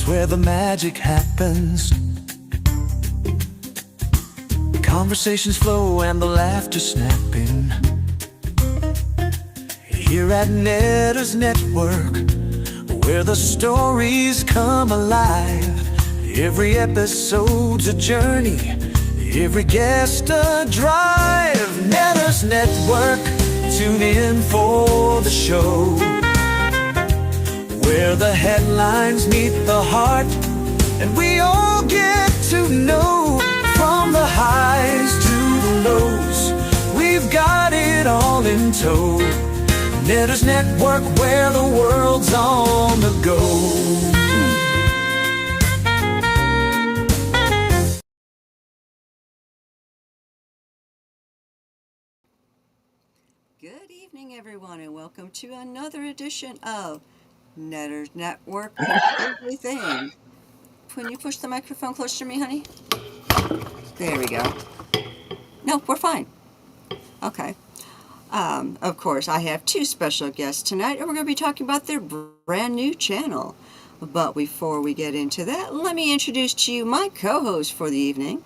where the magic happens. Conversations flow and the laughter snapping. Here at Netters Network, where the stories come alive. Every episode's a journey, every guest a drive. Netters Network, tune in for the show, where the headlines meet the heart, and we all get to know. From the highs to the lows, we've got it all in tow. Netters Network, where the world's on the go. Good evening, everyone, and welcome to another edition of Netters Network Everything. Can you push the microphone closer to me, honey? There we go. No, we're fine. Okay. Of course, I have two special guests tonight, and we're going to be talking about their brand new channel. But before we get into that, let me introduce to you my co-host for the evening.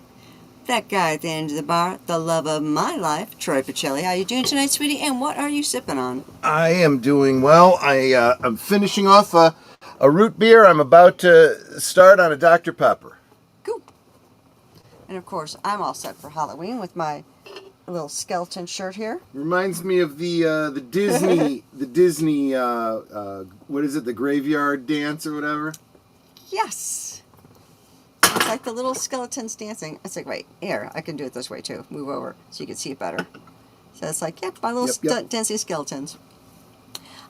That guy at the end of the bar, the love of my life, Troy Pacelli. How you doing tonight, sweetie? And what are you sipping on? I am doing well. I'm finishing off a root beer. I'm about to start on a Dr. Pepper. Cool. And of course, I'm all set for Halloween with my little skeleton shirt here. Reminds me of the Disney what is it, the graveyard dance or whatever? Yes. It's like the little skeletons dancing. It's like, wait, here, I can do it this way too. Move over so you can see it better. So it's like, yep, my little dancing skeletons.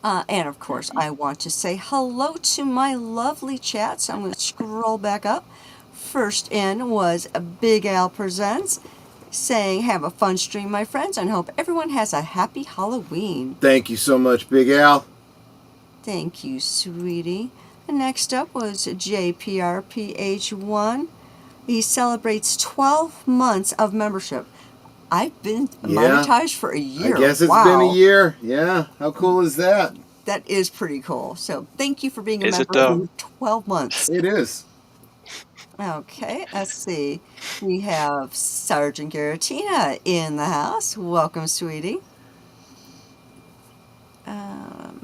And of course, I want to say hello to my lovely chat. So I'm going to scroll back up. First in was Big Al Presents, saying, have a fun stream, my friends, and hope everyone has a happy Halloween. Thank you so much, Big Al. Thank you, sweetie. And next up was JPRPH1. He celebrates 12 months of membership. I've been monetized for a year. I guess it's been a year. Yeah. How cool is that? That is pretty cool. So thank you for being a member for 12 months. It is. Okay, let's see. We have Sergeant Garatina in the house. Welcome, sweetie.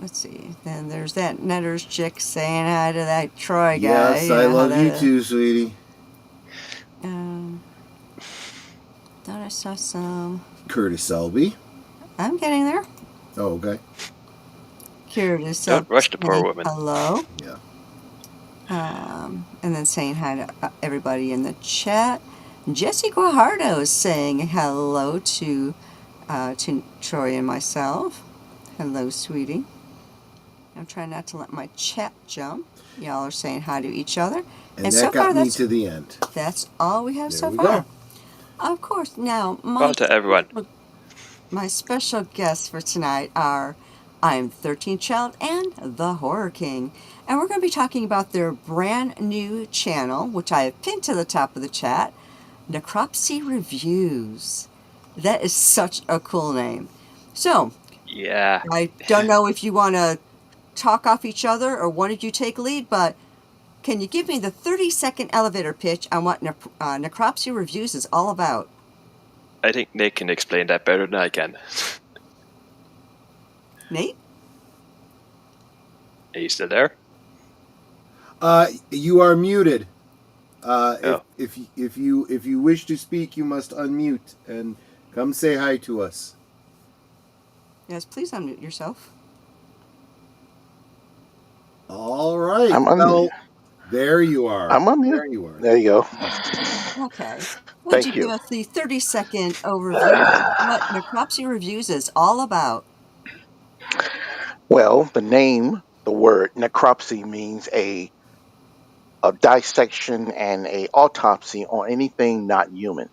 Let's see. Then there's that Netters chick saying hi to that Troy guy. Yes, I love you too, sweetie. Thought I saw some. Curtis Selby. I'm getting there. Oh, okay. Curtis Selby. Don't rush the poor woman. Hello. Yeah. And then saying hi to everybody in the chat. Jesse Guajardo is saying hello to Troy and myself. Hello, sweetie. I'm trying not to let my chat jump. Y'all are saying hi to each other. And that so got me to the end. That's all we have so far. Go. Of course. Now, to everyone. My special guests for tonight are I'm 13th Child and The Horror King. And we're going to be talking about their brand new channel, which I have pinned to the top of the chat, Necropsy Reviews. That is such a cool name. So, yeah, I don't know if you want to talk off each other or one of you take lead, but can you give me the 30-second elevator pitch on what Necropsy Reviews is all about? I think Nick can explain that better than I can. Nate? Are you still there? You are muted. Oh. If you wish to speak, you must unmute and come say hi to us. Yes, please unmute yourself. All right. I'm unmuted. There you are. I'm unmuted. There you are. There you go. Okay. Would you give us the 30-second overview of what Necropsy Reviews is all about? Well, the name, the word necropsy means a dissection and a autopsy on anything not human.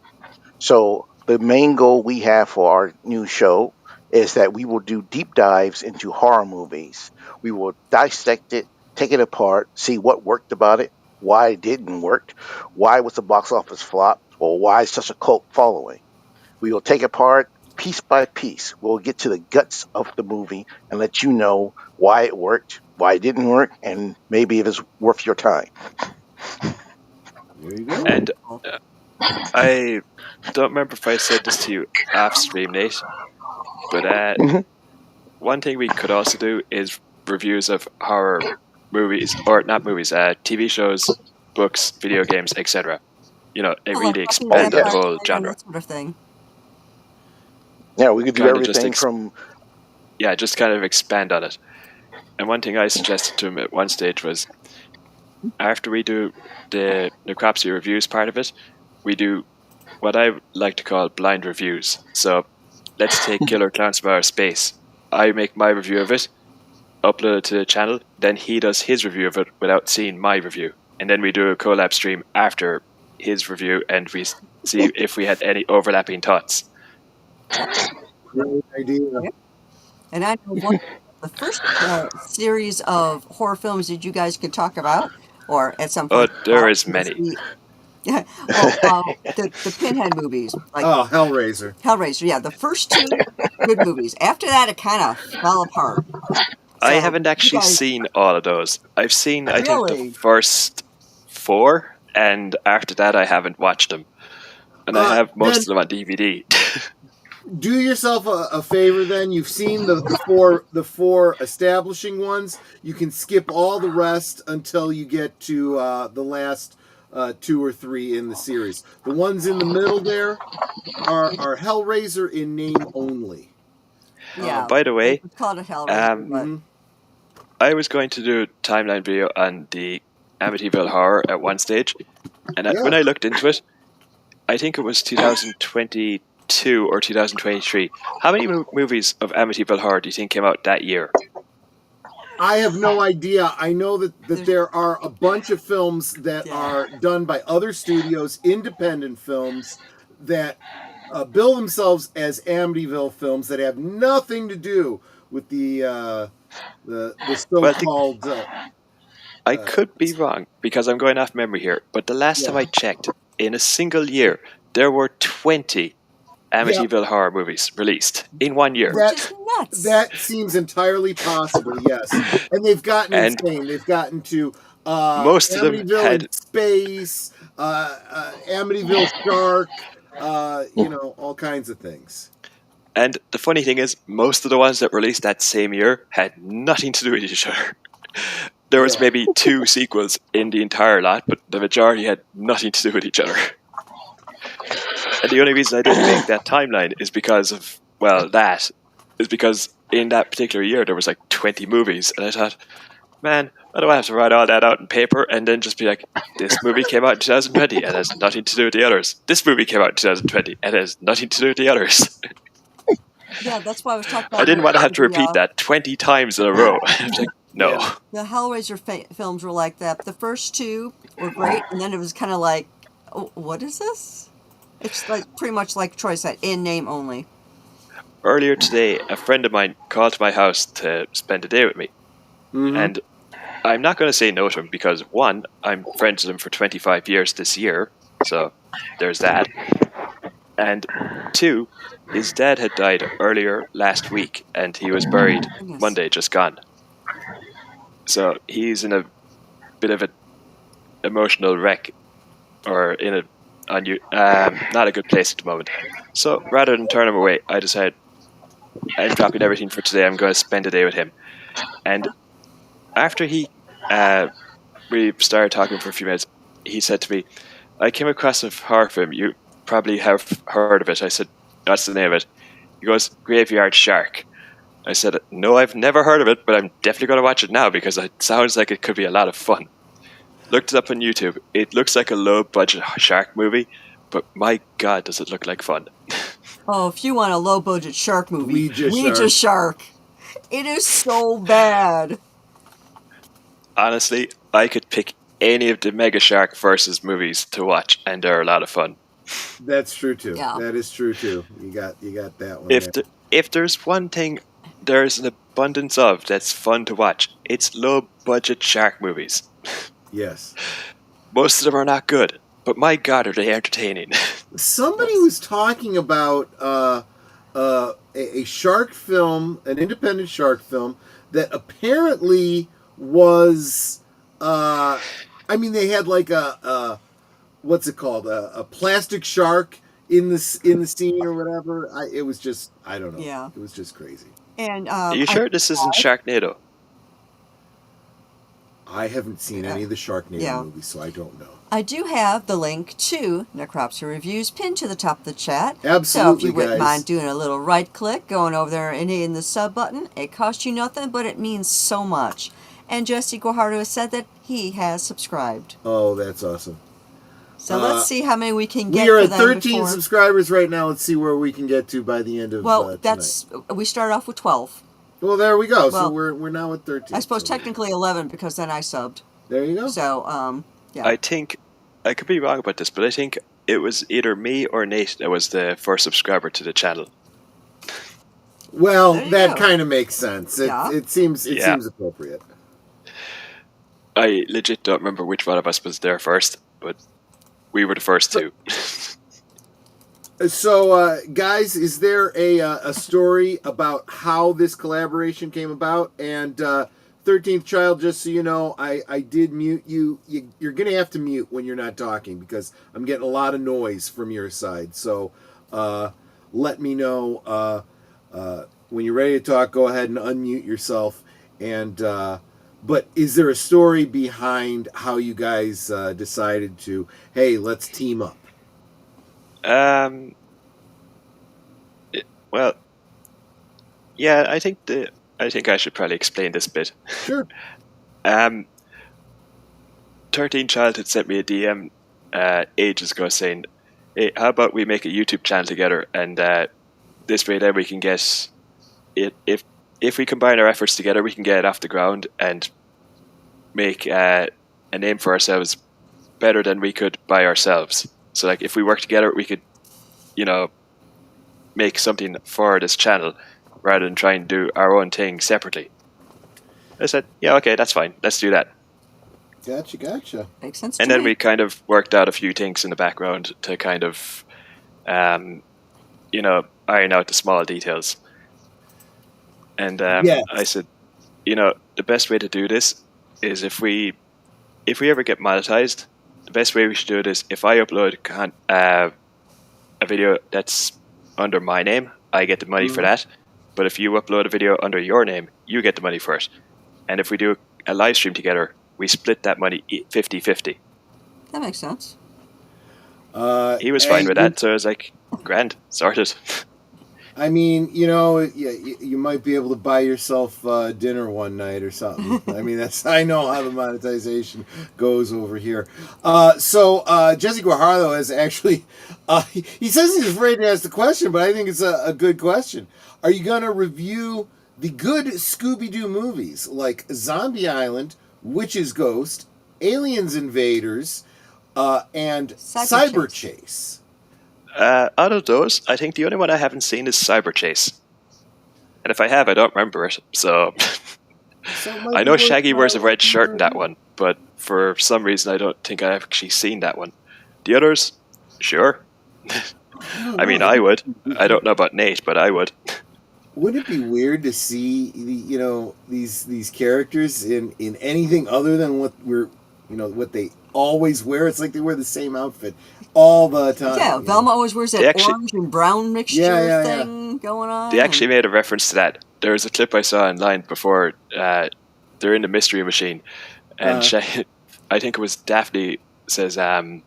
So the main goal we have for our new show is that we will do deep dives into horror movies. We will dissect it, take it apart, see what worked about it, why it didn't work, why was the box office flop, or why such a cult following. We will take it apart piece by piece. We'll get to the guts of the movie and let you know why it worked, why it didn't work, and maybe if it's worth your time. There you go. And I don't remember if I said this to you off stream, Nate, but Hmm. one thing we could also do is reviews of horror movies, or not movies, TV shows, books, video games, etc. You know, it Like really Buffy the expanded the yes. Vampire whole Slayer and genre. that sort of thing. Yeah, we could do Kind of just everything from. Yeah, just kind of expand on it. And one thing I suggested to him at one stage was, after we do the necropsy reviews part of it, we do what I like to call blind reviews. So let's take Killer Clowns from Outer Space. I make my review of it, upload it to the channel, then he does his review of it without seeing my review. And then we do a collab stream after his review, and we see if we had any overlapping thoughts. Great idea. And I know one the first series of horror films that you guys could talk about, or at some Oh, point. there is many. Yeah, well, the Pinhead movies, like Oh, Hellraiser. Hellraiser. Yeah, the first two good movies. After that, it kind of fell apart. I So, haven't you actually guys- seen all of those. I've seen, I think, Really? the first 4, and after that I haven't watched them. And I have most of them on DVD. Do yourself a favor then. You've seen the four establishing ones. You can skip all the rest until you get to the last 2 or 3 in the series. The ones in the middle there are Hellraiser in name only. Yeah. By the way, it's called a Hellraiser, but Mhm. I was going to do a timeline video on the Amityville Horror at one stage, and Yeah. when I looked into it, I think it was 2022 or 2023. How many movies of Amityville Horror do you think came out that year? I have no idea. I know that there are a bunch of films that are done by other studios, independent films, that bill themselves as Amityville films that have nothing to do with the so-called. I could be wrong because I'm going off memory here, but the last time I checked, in a single year, there were 20 Amityville Horror movies released in 1 year. which is nuts. That seems entirely possible, yes. And they've gotten insane. They've gotten to most of them Amityville had in Space, Amityville Shark, all kinds of things. And the funny thing is, most of the ones that released that same year had nothing to do with each other. There was maybe 2 sequels in the entire lot, but the majority had nothing to do with each other. And the only reason I didn't make that timeline is because of, because in that particular year there was like 20 movies, and I thought, man, I don't have to write all that out in paper and then just be like, this movie came out in 2020 and has nothing to do with the others. This movie came out in 2020 and has nothing to do with the others. Yeah, that's why I was talking about. I didn't want to have to repeat that 20 times in a row. I was like, no. The Hellraiser films were like that. The first 2 were great, and then it was kind of like, oh, what is this? It's like pretty much like Troy said, in name only. Earlier today, a friend of mine called to my house to spend a day with me. Mm-hmm. And I'm not going to say no to him because, 1, I'm friends with him for 25 years this year, so there's that. And 2, his dad had died earlier last week, and he was buried Monday, just gone. So he's in a bit of an emotional wreck, or in a not a good place at the moment. So rather than turn him away, I decided I'm dropping everything for today. I'm going to spend a day with him. And after we started talking for a few minutes, he said to me, I came across a horror film. You probably have heard of it. I said, what's the name of it? He goes, Graveyard Shark. I said, no, I've never heard of it, but I'm definitely going to watch it now because it sounds like it could be a lot of fun. Looked it up on YouTube. It looks like a low-budget shark movie, but my God, does it look like fun. Oh, if you want a low-budget shark movie, Ouija Shark. It is so bad. Honestly, I could pick any of the Mega Shark versus movies to watch, and they're a lot of fun. That's true too. Yeah. That is true too. You got that one. If there's one thing there's an abundance of that's fun to watch, it's low-budget shark movies. Yes. Most of them are not good, but my God, are they entertaining. Somebody was talking about a shark film, an independent shark film, that apparently was, they had like a what's it called, a plastic shark in the scene or whatever. It was just, I don't know. Yeah. It was just crazy. And Are you sure this isn't Sharknado? I haven't seen any of the Sharknado movies, so I don't know. I do have the link to Necropsy Reviews pinned to the top of the chat. Absolutely, so if you wouldn't guys. mind doing a little right click, going over there and hitting the sub button, it costs you nothing, but it means so much. And Jesse Guajardo has said that he has subscribed. Oh, that's awesome. So let's see how many we can get. We are at 13 subscribers right now. Let's see where we can get to by the end of tonight. We started off with 12. Well, there we go. So we're now at 13. I suppose technically 11 because then I subbed. There you go. So, yeah. I think, I could be wrong about this, but I think it was either me or Nate that was the first subscriber to the channel. Well, that kind of makes sense. It seems appropriate. I legit don't remember which one of us was there first, but we were the first two. So, guys, is there a story about how this collaboration came about? And 13th Child, just so you know, I did mute you. You're going to have to mute when you're not talking because I'm getting a lot of noise from your side. So let me know when you're ready to talk. Go ahead and unmute yourself. And but is there a story behind how you guys decided to, hey, let's team up? Well, yeah, I think I should probably explain this bit. Sure. 13 Child had sent me a DM ages ago saying, hey, how about we make a YouTube channel together, and this way then we can get it, if we combine our efforts together, we can get it off the ground and make a name for ourselves better than we could by ourselves. So like if we work together, we could, make something for this channel rather than try and do our own thing separately. I said, yeah, okay, that's fine. Let's do that. Gotcha. Makes sense. And then we kind of worked out a few things in the background to kind of, iron out the small details. And I said, the best way to do this is if we ever get monetized, the best way we should do it is if I upload a video that's under my name, I get the money for that. But if you upload a video under your name, you get the money for it. And if we do a live stream together, we split that money 50-50. That makes sense. He was fine with that, so I was like, grand, sorted. I mean, you might be able to buy yourself dinner one night or something. I mean, I know how the monetization goes over here. So Jesse Guajardo has actually, he says he's afraid to ask the question, but I think it's a good question. Are you going to review the good Scooby-Doo movies like Zombie Island, Witch's Ghost, Aliens Invaders, and Cyber Chase? Out of those, I think the only one I haven't seen is Cyber Chase. And if I have, I don't remember it. So I know Shaggy wears a red shirt in that one, but for some reason I don't think I've actually seen that one. The others, sure. I mean, I would. I don't know about Nate, but I would. Wouldn't it be weird to see these characters in anything other than what what they always wear? It's like they wear the same outfit all the time. Yeah, Velma always wears that orange and brown mixture thing going on. They actually made a reference to that. There was a clip I saw online before. They're in the Mystery Machine, and I think it was Daphne says, I'm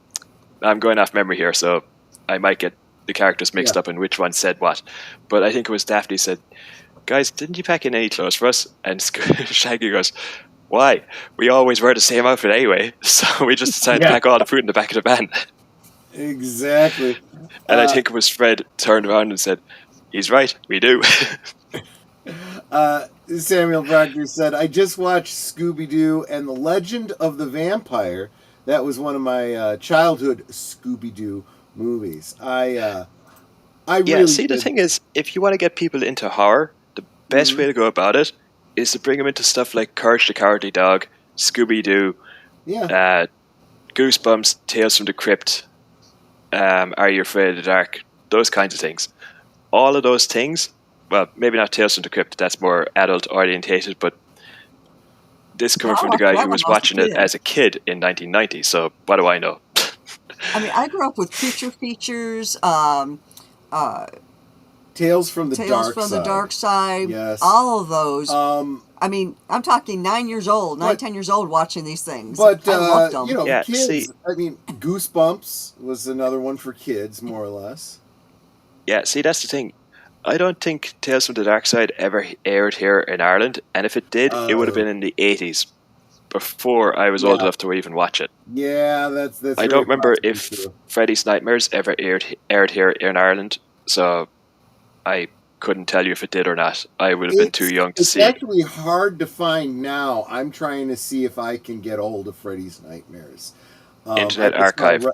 going off memory here, so I might get the characters mixed up in which one said what. But I think it was Daphne said, guys, didn't you pack in any clothes for us? And Shaggy goes, why? We always wear the same outfit anyway, so we just decided to pack all the food in the back of the van. Exactly. And I think it was Fred turned around and said, he's right, we do. Samuel Proctor said, I just watched Scooby-Doo and the Legend of the Vampire. That was one of my childhood Scooby-Doo movies. The thing is, if you want to get people into horror, the best way to go about it is to bring them into stuff like Courage the Cowardly Dog, Scooby-Doo, Goosebumps, Tales from the Crypt, Are You Afraid of the Dark, those kinds of things. All of those things, well, maybe not Tales from the Crypt, that's more adult orientated, but this coming I from the watched guy that who when was I was a watching it kid. as a kid in 1990. So what do I know? I mean, I grew up with Creature Features, Tales from the Tales Dark from Side. the Dark Side, Yes. all of those. Um, I mean, I'm talking 9 years old, 9, But- 10 years old watching these things. but I loved them. you know, Yeah, kids. see- I mean, Goosebumps was another one for kids, more or less. Yeah, see, that's the thing. I don't think Tales from the Dark Side ever aired here in Ireland, and if it did, it would have been in the 80s, before I was old Yeah. enough to even watch it. Yeah, that's. I very don't remember possibly if true. Freddy's Nightmares ever aired here in Ireland, so I couldn't tell you if it did or not. I would have been too young to It's see it. actually hard to find now. I'm trying to see if I can get a hold of Freddy's Nightmares. Internet I just gotta Archive.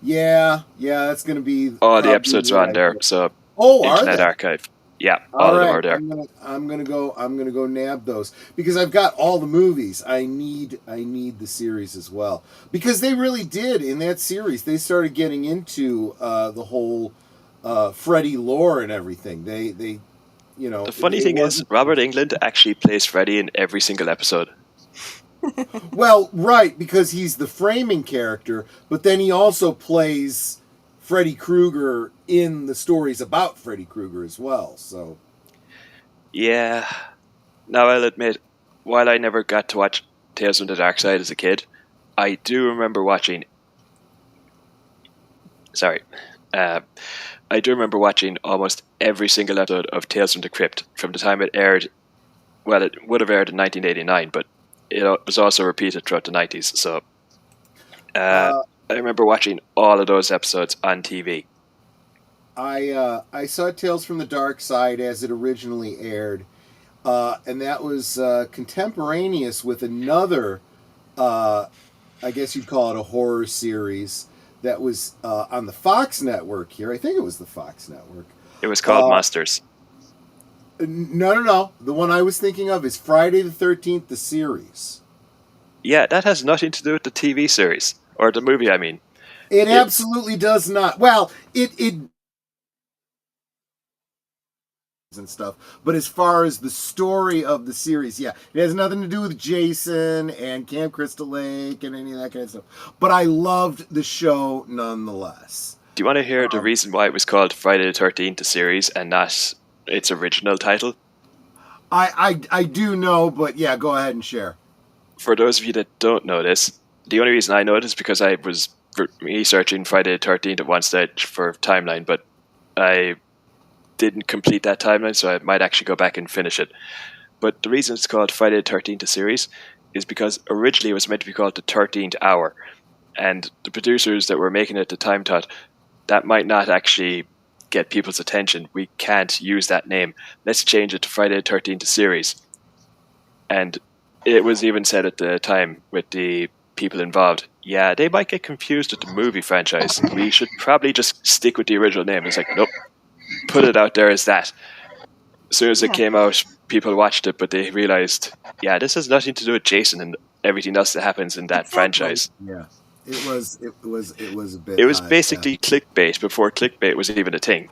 Yeah, that's going to be. All the probably episodes are what on I there, do. so Oh, are Internet they? Archive. Yeah, all of them are there. I'm gonna go nab those because I've got all the movies. I need the series as well because they really did in that series. They started getting into the whole Freddy lore and everything. They you know. The funny it thing is, wasn't- Robert Englund actually plays Freddy in every single episode. Well, right, because he's the framing character, but then he also plays Freddy Krueger in the stories about Freddy Krueger as well. So Yeah. Now I'll admit, while I never got to watch Tales from the Dark Side as a kid, I do remember watching. Sorry. I do remember watching almost every single episode of Tales from the Crypt from the time it aired. Well, it would have aired in 1989, but it was also repeated throughout the 90s. So I remember watching all of those episodes on TV. I saw Tales from the Dark Side as it originally aired, and that was contemporaneous with another, I guess you'd call it a horror series that was on the Fox network here. I think it was the Fox network. It was called Monsters. No. The one I was thinking of is Friday the 13th, the series. Yeah, that has nothing to do with the TV series, or the movie, I mean. It absolutely does not. Well, it and stuff, but as far as the story of the series, yeah, it has nothing to do with Jason and Camp Crystal Lake and any of that kind of stuff. But I loved the show nonetheless. Do you want to hear the reason why it was called Friday the 13th, the series, and not its original title? I do know, but yeah, go ahead and share. For those of you that don't know this, the only reason I know it is because I was researching Friday the 13th at one stage for timeline, but I didn't complete that timeline, so I might actually go back and finish it. But the reason it's called Friday the 13th, the series, is because originally it was meant to be called the 13th Hour, and the producers that were making it at the time thought that might not actually get people's attention. We can't use that name. Let's change it to Friday the 13th, the series. And it was even said at the time with the people involved, yeah, they might get confused with the movie franchise. We should probably just stick with the original name. It's like, nope, put it out there as that. As soon as it came out, people watched it, but they realized, yeah, this has nothing to do with Jason and everything else that happens in that franchise. Yeah, it was a bit. It was basically clickbait before clickbait was even a thing.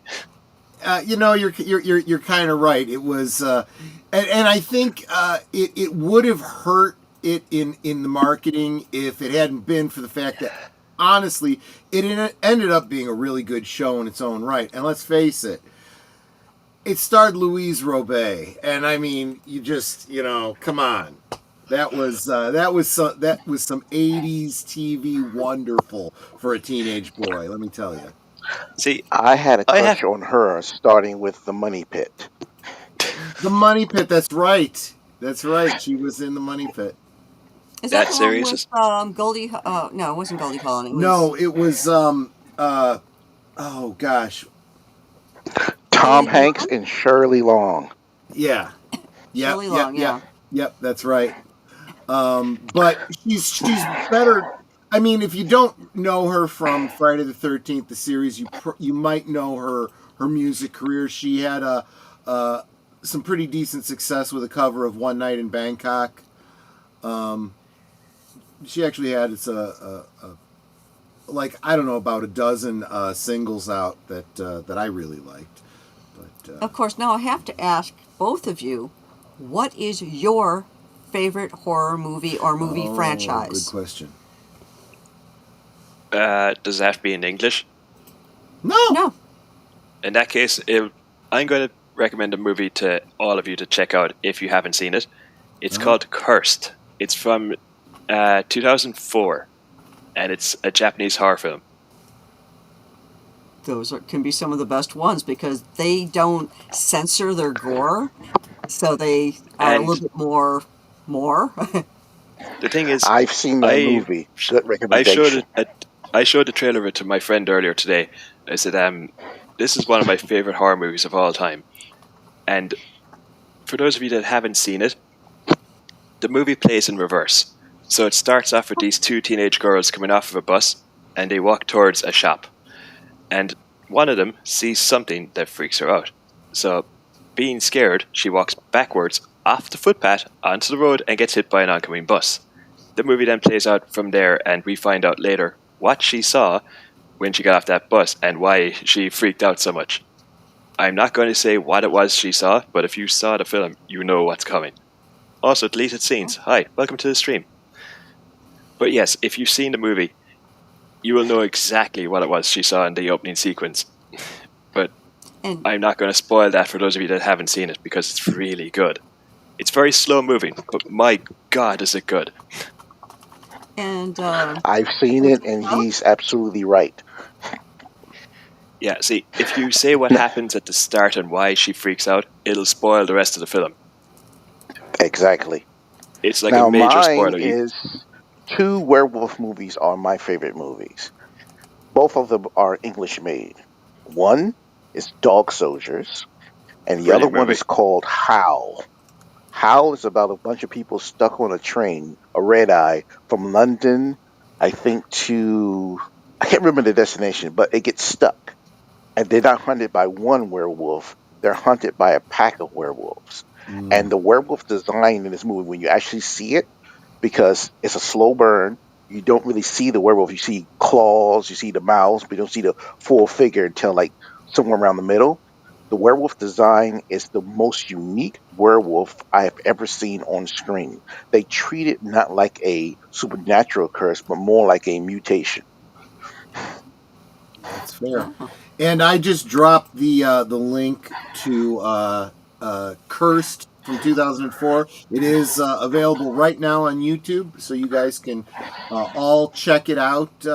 You're kind of right. It was, and I think it would have hurt it in the marketing if it hadn't been for the fact that honestly it ended up being a really good show in its own right. And let's face it, it starred Louise Robay, and I mean, come on. That was some 80s TV wonderful for a teenage boy, let me tell you. See, I had a crush on her, starting with The Money Pit. The Money Pit, that's right. That's right. She was in The Money Pit. Is that the series one with Goldie? No, it wasn't Goldie Hawn. It was oh gosh. Tom Hanks and Shirley Long. Yeah. Shirley Long, yeah. Yep, that's right. But she's better. I mean, if you don't know her from Friday the 13th, the series, you might know her music career. She had some pretty decent success with a cover of One Night in Bangkok. She actually had I don't know, about a dozen singles out that I really liked. But Of course, now I have to ask both of you, what is your favorite horror movie or movie franchise? Good question. Does that have to be in English? No. In that case, I'm going to recommend a movie to all of you to check out if you haven't seen it. It's called Cursed. It's from 2004, and it's a Japanese horror film. Those can be some of the best ones because they don't censor their gore, so they are a little bit more. The thing is, I've seen that movie. Good recommendation. I showed the trailer of it to my friend earlier today. I said, this is one of my favorite horror movies of all time. And for those of you that haven't seen it, the movie plays in reverse. So it starts off with these two teenage girls coming off of a bus, and they walk towards a shop. And one of them sees something that freaks her out. So, being scared, she walks backwards off the footpath onto the road and gets hit by an oncoming bus. The movie then plays out from there, and we find out later what she saw when she got off that bus and why she freaked out so much. I'm not going to say what it was she saw, but if you saw the film, you know what's coming. Also, deleted scenes. Hi, welcome to the stream. But yes, if you've seen the movie, you will know exactly what it was she saw in the opening sequence. But I'm not going to spoil that for those of you that haven't seen it because it's really good. It's very slow moving, but my God, is it good. And I've seen it, and he's absolutely right. Yeah, see, if you say what happens at the start and why she freaks out, it'll spoil the rest of the film. Exactly. It's like a major spoiler. Two werewolf movies are my favorite movies. Both of them are English made. One is Dog Soldiers, and the other one is called Howl. Howl is about a bunch of people stuck on a train, a red eye, from London, I think, to... I can't remember the destination, but it gets stuck. And they're not hunted by one werewolf. They're hunted by a pack of werewolves. And the werewolf design in this movie, when you actually see it, because it's a slow burn, you don't really see the werewolf. You see claws, you see the mouths, but you don't see the full figure until like somewhere around the middle. The werewolf design is the most unique werewolf I have ever seen on screen. They treat it not like a supernatural curse, but more like a mutation. That's fair. And I just dropped the link to Cursed from 2004. It is available right now on YouTube, so you guys can all check it out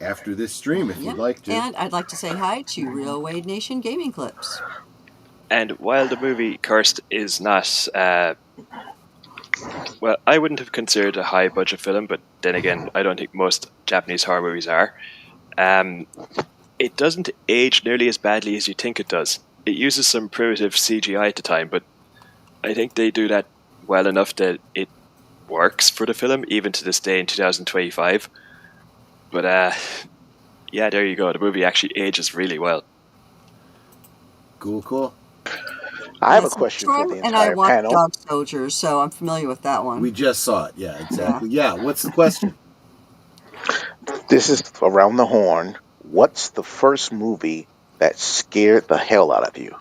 after this stream if you'd like to. And I'd like to say hi to Real Wade Nation Gaming Clips. And while the movie Cursed is not... well, I wouldn't have considered a high-budget film, but then again, I don't think most Japanese horror movies are. It doesn't age nearly as badly as you think it does. It uses some primitive CGI at the time, but I think they do that well enough that it works for the film, even to this day in 2025. But, yeah, there you go. The movie actually ages really well. Cool. I have a question for the entire panel. And I watched panel. Dog Soldiers, so I'm familiar with that one. We just saw it. Yeah, exactly. Yeah, what's the question? This is around the horn. What's the first movie that scared the hell out of you?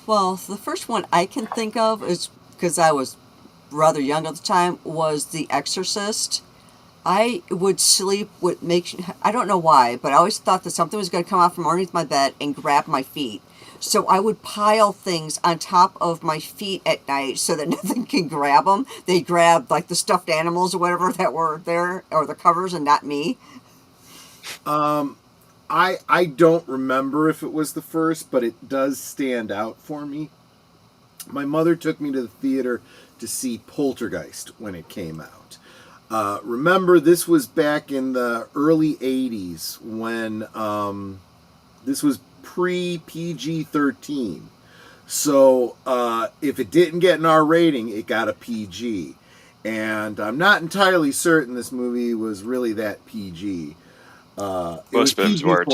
Well, the first one I can think of is, because I was rather young at the time, was The Exorcist. I would sleep with I don't know why, but I always thought that something was going to come out from underneath my bed and grab my feet. So I would pile things on top of my feet at night so that nothing can grab them. They grabbed like the stuffed animals or whatever that were there, or the covers, and not me. I don't remember if it was the first, but it does stand out for me. My mother took me to the theater to see Poltergeist when it came out. Remember, this was back in the early 80s when this was pre-PG-13. So if it didn't get an R rating, it got a PG. And I'm not entirely certain this movie was really that PG. Most films weren't.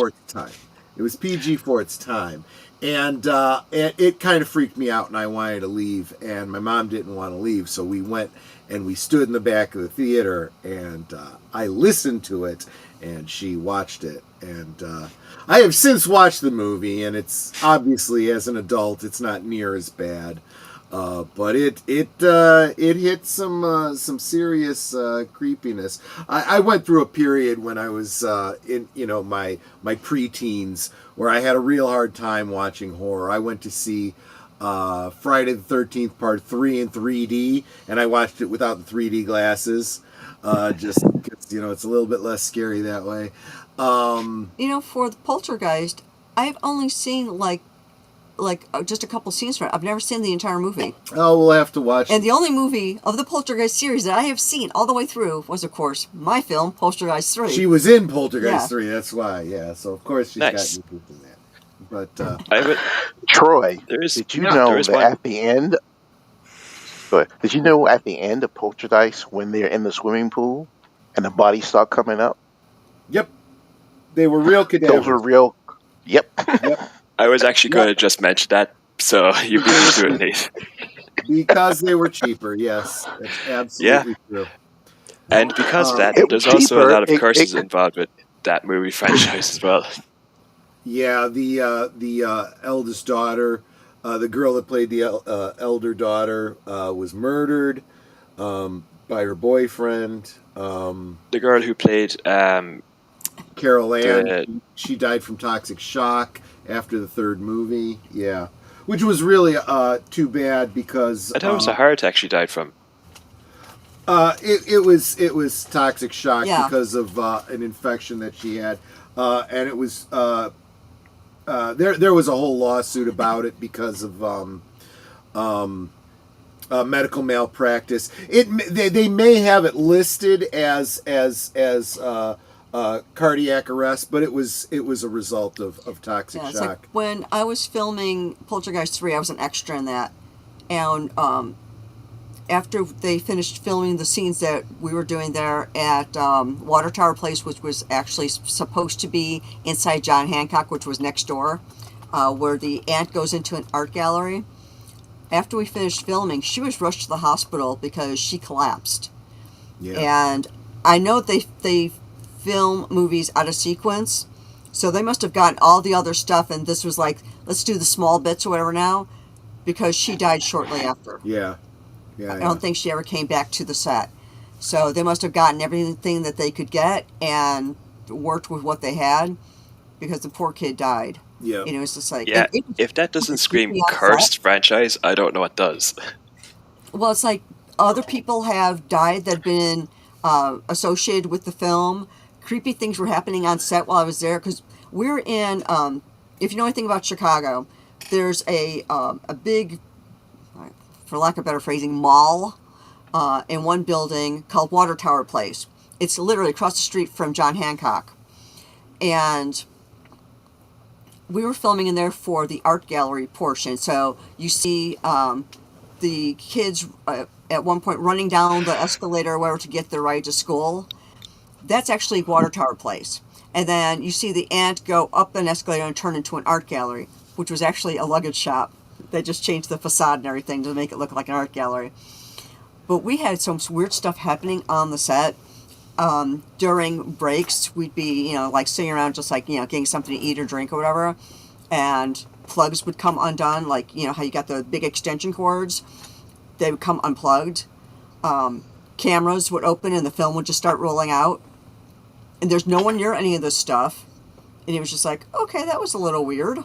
It was PG for its time. And it kind of freaked me out, and I wanted to leave, and my mom didn't want to leave, so we went and we stood in the back of the theater, and I listened to it, and she watched it. And I have since watched the movie, and it's obviously, as an adult, it's not near as bad. But it hit some serious creepiness. I went through a period when I was in my preteens where I had a real hard time watching horror. I went to see Friday the 13th Part 3 in 3D, and I watched it without the 3D glasses, just because it's a little bit less scary that way. For the Poltergeist, I've only seen like just a couple scenes from it. I've never seen the entire movie. Oh, we'll have to watch. And the only movie of the Poltergeist series that I have seen all the way through was, of course, my film, Poltergeist 3. She was in Poltergeist 3, that's why, yeah. So, of course, she's Nice. got you in that. But, Troy, There is- did you yeah, know there is that one. at the end? But did you know at the end of Poltergeist, when they're in the swimming pool and the bodies start coming up, yep. They were real cadavers. those are real. Yep. Yep. I was actually going to just mention that, so you beat me to it, Nate. Because they were cheaper, yes. That's absolutely true. And because of that, It there's was also a cheaper. lot of It- curses it- involved with that movie franchise as well. Yeah, the eldest daughter, the girl that played the elder daughter, was murdered by her boyfriend. The girl who played Carol Ann, The- she died from toxic shock after the third movie. Yeah, which was really too bad because I thought it was a heart attack she died from. it was toxic shock Yeah. because of an infection that she had, and it was there was a whole lawsuit about it because of medical malpractice. They may have it listed as cardiac arrest, but it was a result of toxic Yeah, it's shock. like when I was filming Poltergeist 3, I was an extra in that. And after they finished filming the scenes that we were doing there at Water Tower Place, which was actually supposed to be inside John Hancock, which was next door, where the aunt goes into an art gallery. After we finished filming, she was rushed to the hospital because she collapsed. Yeah. And I know they film movies out of sequence, so they must have gotten all the other stuff, and this was like, let's do the small bits or whatever now, because she died shortly after. Yeah. I don't think she ever came back to the set. So they must have gotten everything that they could get and worked with what they had, because the poor kid died. Yeah. It's just like... Yeah, it- if that doesn't scream creepy on cursed set. franchise, I don't know what does. Well, it's like other people have died that have been associated with the film. Creepy things were happening on set while I was there, because we're in, if you know anything about Chicago, there's a big, for lack of better phrasing, mall in one building called Water Tower Place. It's literally across the street from John Hancock. And we were filming in there for the art gallery portion. So you see the kids at one point running down the escalator or whatever to get their ride to school. That's actually Water Tower Place. And then you see the aunt go up an escalator and turn into an art gallery, which was actually a luggage shop. They just changed the facade and everything to make it look like an art gallery. But we had some weird stuff happening on the set. During breaks, we'd be, like sitting around just like, getting something to eat or drink or whatever. And plugs would come undone, like, how you got the big extension cords. They would come unplugged. Cameras would open and the film would just start rolling out. And there's no one near any of this stuff. And it was just like, okay, that was a little weird.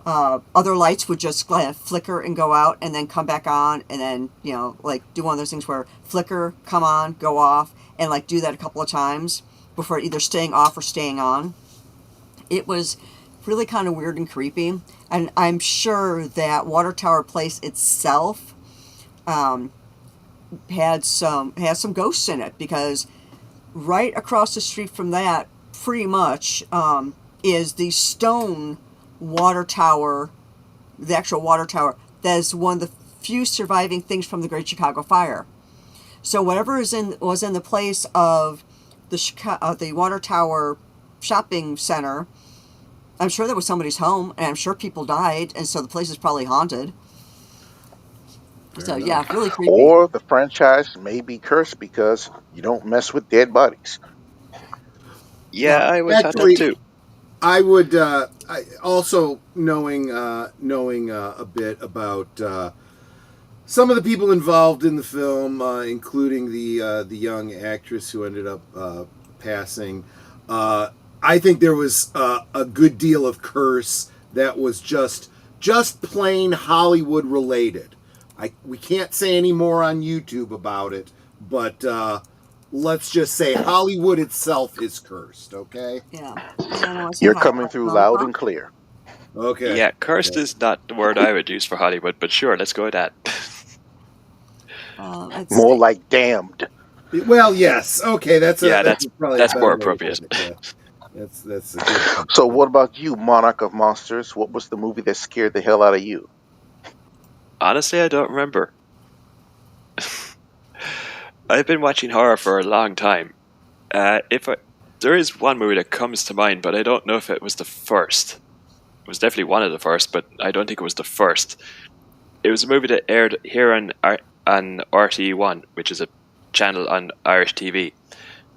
Other lights would just flicker and go out and then come back on. And then, like do one of those things where flicker, come on, go off. And like do that a couple of times before either staying off or staying on. It was really kind of weird and creepy. And I'm sure that Water Tower Place itself has some ghosts in it, because right across the street from that, pretty much, is the stone water tower, the actual water tower. That is one of the few surviving things from the Great Chicago Fire. So whatever was in the place of the water tower shopping center, I'm sure that was somebody's home, and I'm sure people died, and so the place is probably haunted. So yeah, really creepy. Or the franchise may be cursed because you don't mess with dead bodies. Yeah, I would have Actually, that too. I would also knowing a bit about some of the people involved in the film, including the young actress who ended up passing, I think there was a good deal of curse that was just plain Hollywood related. We can't say any more on YouTube about it, but let's just say Hollywood itself is cursed. Okay. Yeah. I know it's You're hard. coming through loud and clear. Okay. Yeah, cursed is not the word I would use for Hollywood, but sure, let's go with that. Let's More see. like damned. Well, yes. Okay, that's probably that's a more better way to appropriate. put it, yeah. That's a good. So what about you, Monarch of Monsters? What was the movie that scared the hell out of you? Honestly, I don't remember. I've been watching horror for a long time. There is one movie that comes to mind, but I don't know if it was the first. It was definitely one of the first, but I don't think it was the first. It was a movie that aired here on RTE1, which is a channel on Irish TV,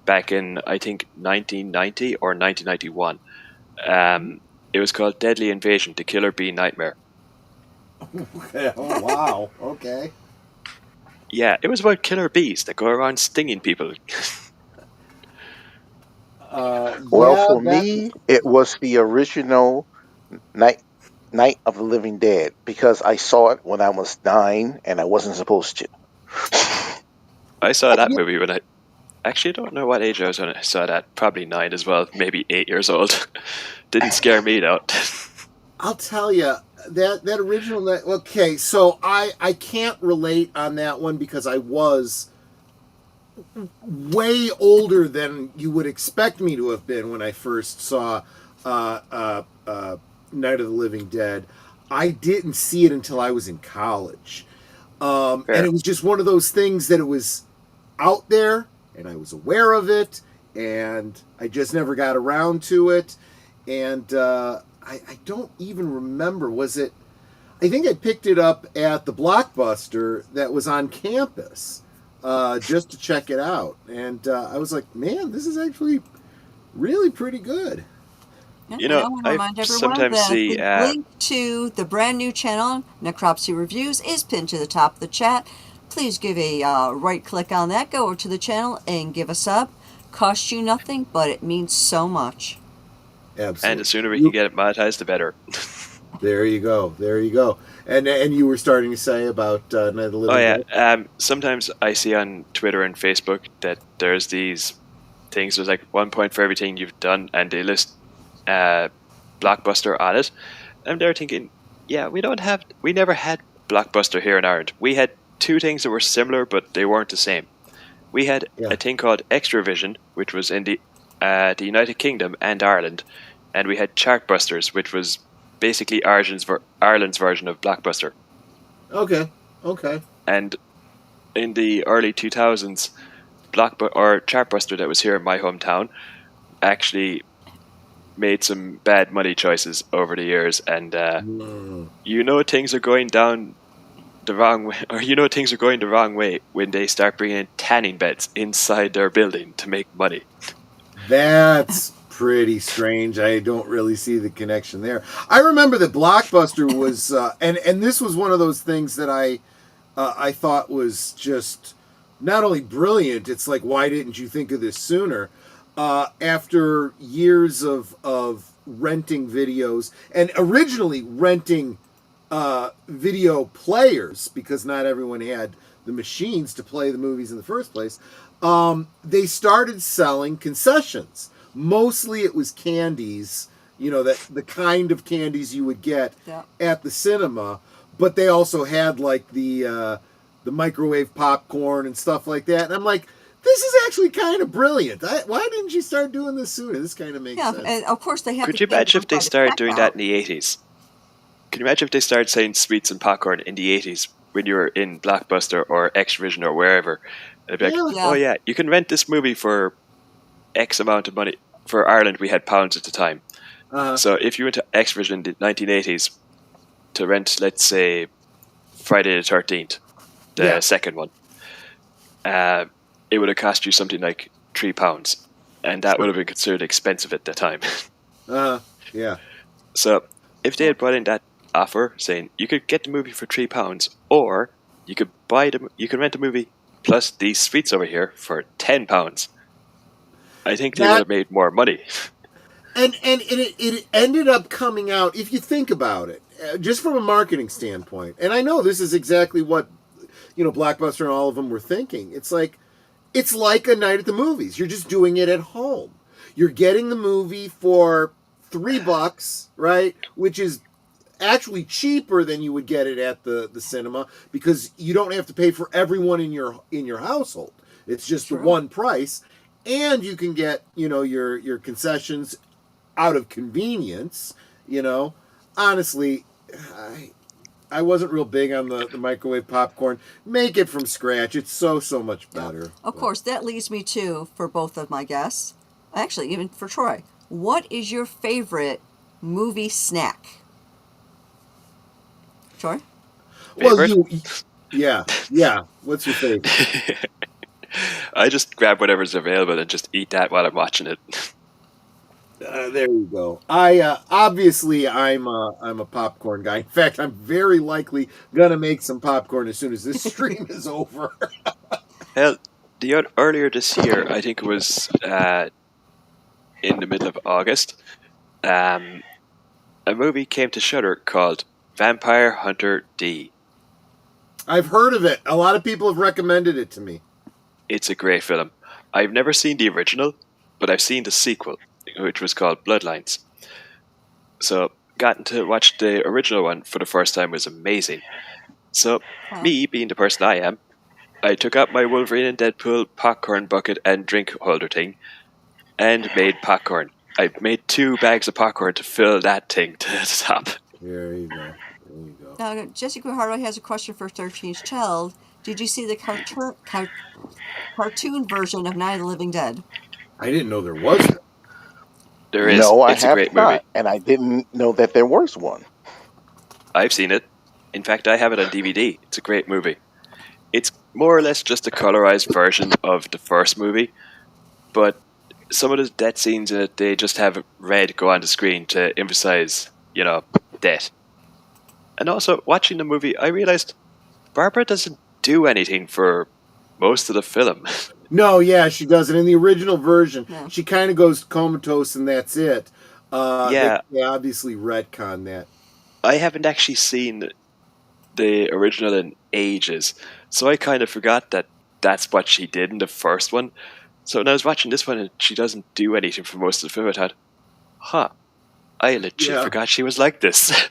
back in, I think, 1990 or 1991. It was called Deadly Invasion, The Killer Bee Nightmare. Oh, wow. Okay. Yeah, it was about killer bees that go around stinging people. Well, for me, it was the original Night of the Living Dead, because I saw it when I was 9 and I wasn't supposed to. I saw that movie when I actually don't know what age I was when I saw that. Probably 9 as well, maybe 8 years old. Didn't scare me though. I'll tell you that original. Okay, so I can't relate on that one because I was way older than you would expect me to have been when I first saw Night of the Living Dead. I didn't see it until I was in college, and it was just one of those things that it was out there, and I was aware of it, and I just never got around to it, and I don't even remember. Was it? I think I picked it up at the Blockbuster that was on campus. Just to check it out, and I was like, "Man, this is actually really pretty good." You know, I want to remind everyone sometimes that see the link to the brand new channel, Necropsy Reviews, is pinned to the top of the chat. Please give a right click on that, go over to the channel, and give a sub. Costs you nothing, but it means so much. Absolutely. And the sooner we can get it monetized, the better. There you go. There you go. And you were starting to say about Night of the Living Dead? Oh yeah. Sometimes I see on Twitter and Facebook that there's these things. There's like 1 point for everything you've done, and they list Blockbuster on it. And they're thinking, yeah, we never had Blockbuster here in Ireland. We had two things that were similar, but they weren't the same. We had a thing called Extravision, which was in the United Kingdom and Ireland, and we had Chartbusters, which was basically Ireland's version of Blockbuster. Okay. And in the early 2000s, Chartbuster, that was here in my hometown, actually made some bad money choices over the years, and things are going down the wrong way, or things are going the wrong way when they start bringing in tanning beds inside their building to make money. That's pretty strange. I don't really see the connection there. I remember that Blockbuster was, and this was one of those things that I thought was just not only brilliant. It's like, why didn't you think of this sooner? After years of renting videos, and originally renting video players, because not everyone had the machines to play the movies in the first place, they started selling concessions. Mostly it was candies, the kind of candies you would get at the cinema, but they also had like the microwave popcorn and stuff like that. And I'm like, this is actually kind of brilliant. Why didn't you start doing this sooner? This kind of makes sense. And of course they have. Could you imagine if they started doing that in the 80s? Can you imagine if they started selling sweets and popcorn in the 80s when you were in Blockbuster or Extravision or wherever? And they'd be like, oh yeah, you can rent this movie for X amount of money. For Ireland, we had pounds at the time. So if you went to Extravision in the 1980s to rent, let's say, Friday the 13th, the second one, it would have cost you something like £3, and that would have been considered expensive at the time. Yeah. So if they had brought in that offer saying you could get the movie for £3, or you could you can rent a movie plus these suites over here for £10. I think they would have made more money. And it ended up coming out, if you think about it, just from a marketing standpoint. And I know this is exactly what, Blockbuster and all of them were thinking. It's like a night at the movies. You're just doing it at home. You're getting the movie for $3, right? Which is actually cheaper than you would get it at the cinema, because you don't have to pay for everyone in your household. It's just the one price, and you can get your concessions out of convenience. Honestly, I wasn't real big on the microwave popcorn. Make it from scratch. It's so much better. Of course, that leads me to, for both of my guests, actually even for Troy, what is your favorite movie snack? Troy? Well, yeah. What's your favorite? I just grab whatever's available and just eat that while I'm watching it. There you go. Obviously I'm a popcorn guy. In fact, I'm very likely gonna make some popcorn as soon as this stream is over. Hell, earlier this year, I think it was in the middle of August, a movie came to Shudder called Vampire Hunter D. I've heard of it. A lot of people have recommended it to me. It's a great film. I've never seen the original, but I've seen the sequel, which was called Bloodlines. So, gotten to watch the original one for the first time was amazing. So, me being the person I am, I took out my Wolverine and Deadpool popcorn bucket and drink holder thing and made popcorn. I made 2 bags of popcorn to fill that thing to the top. There you go. Now, Jessica Hardaway has a question for 13th Child. Did you see the cartoon version of Night of the Living Dead? I didn't know there was one. There is. No, I it's a have great not, movie. and I didn't know that there was one. I've seen it. In fact, I have it on DVD. It's a great movie. It's more or less just a colorized version of the first movie, but some of the death scenes in it, they just have red go on the screen to emphasize, death. And also, watching the movie, I realized Barbara doesn't do anything for most of the film. No, yeah, she doesn't. In the original version, Yeah. she kind of goes comatose and that's it. Yeah. They obviously retcon that. I haven't actually seen the original in ages, so I kind of forgot that that's what she did in the first one. So when I was watching this one and she doesn't do anything for most of the film, I thought, I legit forgot she was like this.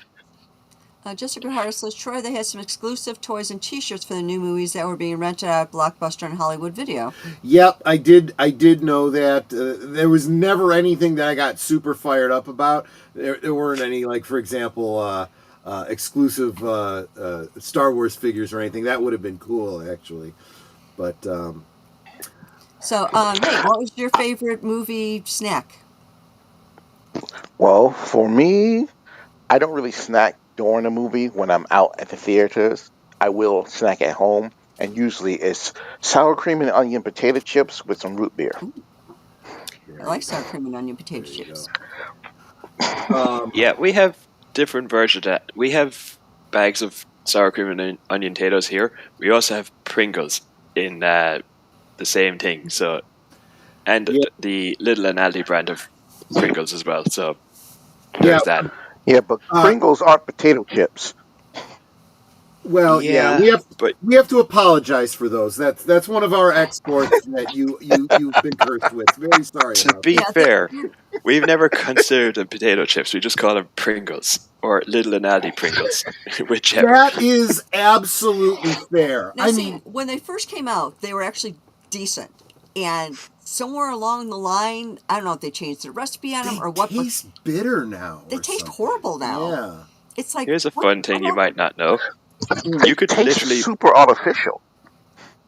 Jessica Hardaway says, Troy, they had some exclusive toys and t-shirts for the new movies that were being rented out at Blockbuster and Hollywood Video. Yep, I did know that. There was never anything that I got super fired up about. There weren't any, like, for example, exclusive Star Wars figures or anything. That would have been cool, actually. But So, Nate, what was your favorite movie snack? Well, for me, I don't really snack during a movie when I'm out at the theaters. I will snack at home, and usually it's sour cream and onion potato chips with some root beer. I like sour cream and onion potato chips. Yeah, we have different versions of that. We have bags of sour cream and onion potatoes here. We also have Pringles in the same thing. So, and the Little and Aldi brand of Pringles as well. So there's that. Yeah, but Pringles aren't potato chips. well, Yeah, we have to apologize for those. That's one of our exports that you've been cursed with. Very sorry. To about be that. fair, we've never considered them potato chips. We just call them Pringles or Little and Aldi Pringles, whichever. That is absolutely fair. Now, when they first came out, they were actually decent. And somewhere along the line, I don't know if they changed the recipe on them or what. They taste bitter now. They taste horrible now. Yeah. It's like, Here's a fun thing you might not know. You could Tastes literally... super artificial.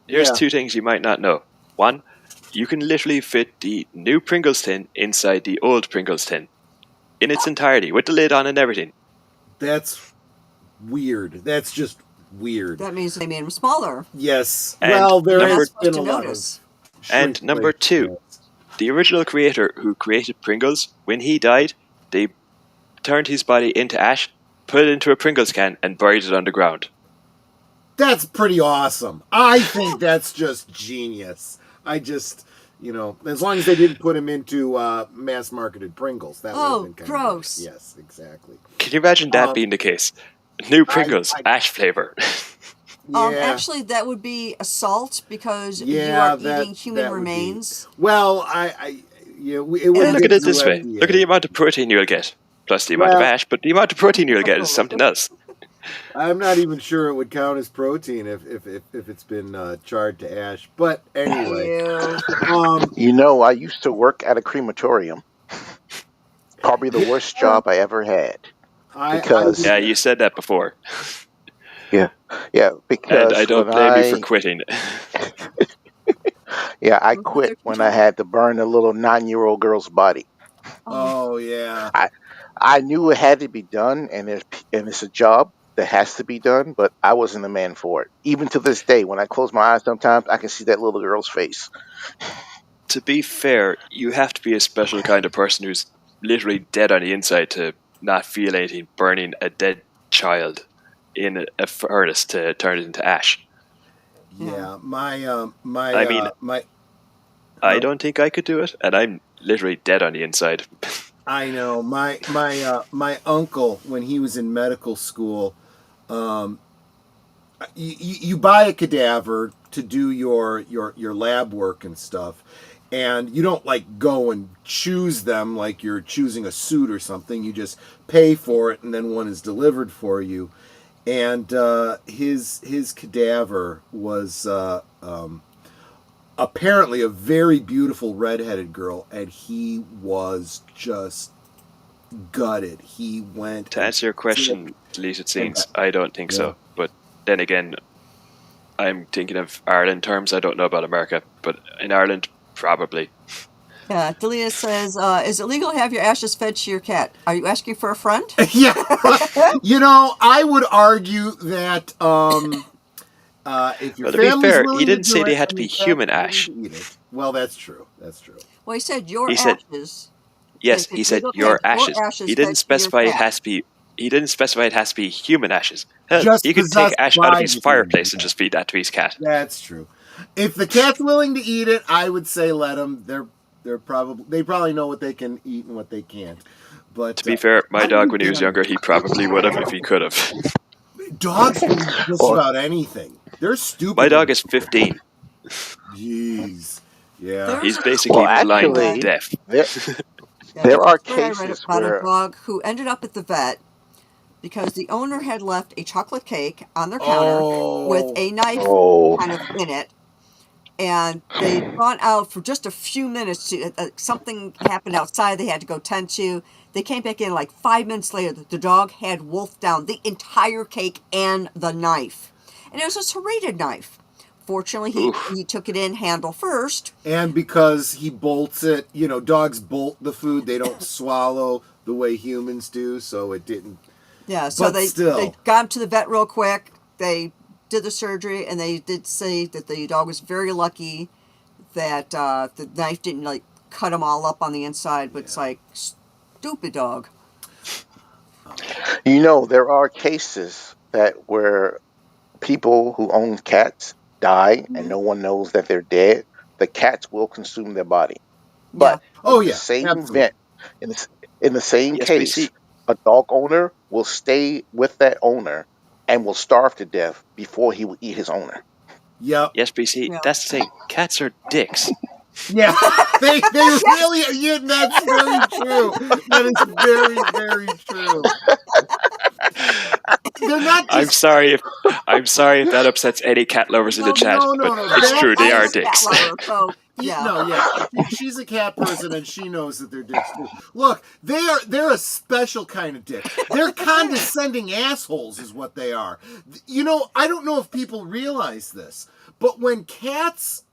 Here's 2 things you might not know. 1, you can literally fit the new Pringles tin inside the old Pringles tin in its entirety, with the lid on and everything. That's weird. That's just weird. That means they made them smaller. Yes. And well, there You're not has supposed been to a lot notice. of And number 2, the original creator who created Pringles, when he died, they turned his body into ash, put it into a Pringles can, and buried it underground. That's pretty awesome. I think that's just genius. I just, as long as they didn't put him into mass-marketed Pringles, that would have been kind gross. of yes, exactly. Can you imagine that being the case? New Pringles, I- ash flavor. Yeah. Actually, that would be assault because you Yeah, are eating that human would be. rwell, Well, it would Look at it this through way. FDA. Look at the amount of protein you'll get. Plus the amount of ash, but the amount of protein you'll get is something else. I'm not even sure it would count as protein if it's been charred to ash. But anyway, I used to work at a crematorium. Probably the worst job I ever had. Because yeah, you said that before. Yeah, because and I don't blame you for quitting. Yeah, I quit when I had to burn a little 9-year-old girl's body. Oh yeah. I knew it had to be done, and it's a job that has to be done, but I wasn't the man for it. Even to this day, when I close my eyes, sometimes I can see that little girl's face. To be fair, you have to be a special kind of person who's literally dead on the inside to not feel anything burning a dead child in a furnace to turn it into ash. Yeah, I don't think I could do it, and I'm literally dead on the inside. I know my uncle, when he was in medical school, you buy a cadaver to do your lab work and stuff, and you don't like go and choose them like you're choosing a suit or something. You just pay for it, and then one is delivered for you. And his cadaver was apparently a very beautiful redheaded girl, and he was just gutted. He went. To answer your question, deleted scenes, I don't think so. But then again, I'm thinking of Ireland terms. I don't know about America, but in Ireland, probably. Yeah, Delia says, is it legal to have your ashes fed to your cat? Are you asking for a friend? Yeah. I would argue that if your to be family's fair, willing he didn't to say do they it had to and be your cat's human willing ash. to eat it. Well, that's true. That's true. Well, he said your He said- ashes. Yes, he said your ashes. He didn't fed to specify your it has to be. He didn't specify it has to be human ashes. Hell, Just he could take possessed ash by out of his the fireplace human and just feed that to his cat. That's true. If the cat's willing to eat it, I would say let them. They probably know what they can eat and what they can't. But To be fair, my dog when he was younger, he probably would have if he could have. dogs can eat just about anything. They're stupid. My dog is 15. Jeez. Yeah. He's basically blind and deaf. There are I read cases about where a dog who ended up at the vet because the owner had left a chocolate cake on their counter with a knife kind of in it. And they'd gone out for just a few minutes. Something happened outside they had to go tend to. They came back in like 5 minutes later. The dog had wolfed down the entire cake and the knife. And it was a serrated knife. Fortunately, he took it in handle first. And because he bolts it, dogs bolt the food. They don't swallow the way humans do, so it didn't. Yeah, so they got him to the vet real quick. They did the surgery, and they did say that the dog was very lucky that the knife didn't like cut him all up on the inside, but it's like, stupid dog. there are cases where people who own cats die and no one knows that they're dead. The cats will consume their body. But in the same event, in the same case, a dog owner will stay with that owner and will starve to death before he will eat his owner. Yep. Yes, BC, that's the thing. Cats are dicks. Yeah, they really are. Yeah, that's very true. That is very, very true. They're not just... I'm sorry if that upsets any cat lovers in the chat, but it's true. They are dicks. She's a cat person and she knows that they're dicks too. Look, they're a special kind of dick. They're condescending assholes, is what they are. I don't know if people realize this, but when cats,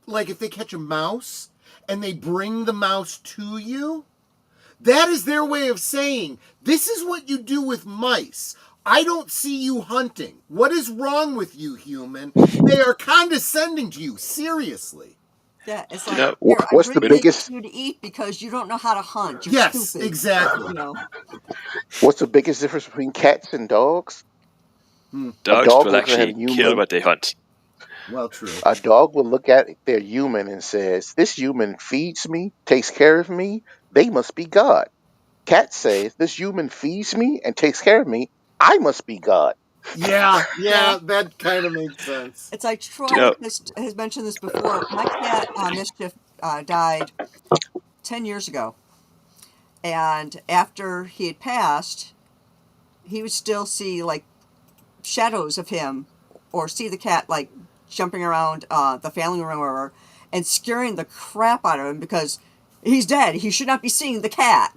like if they catch a mouse and they bring the mouse to you, that is their way of saying, this is what you do with mice. I don't see you hunting. What is wrong with you, human? They are condescending to you, seriously. Yeah, it's like, what's the biggest you to eat because you don't know how to hunt. You're stupid. Exactly. What's the biggest difference between cats and dogs? Dogs dog will looks at a actually kill human. what they hunt. Well, true. A dog will look at their human and says, "This human feeds me, takes care of me. They must be God." Cat says, "This human feeds me and takes care of me. I must be God." Yeah, Yeah. that kind of makes sense. It's like Do you Troy know? has mentioned this before. My cat, Mischief, died 10 years ago. And after he had passed, he would still see like shadows of him or see the cat like jumping around the family room or whatever, and scaring the crap out of him because he's dead. He should not be seeing the cat.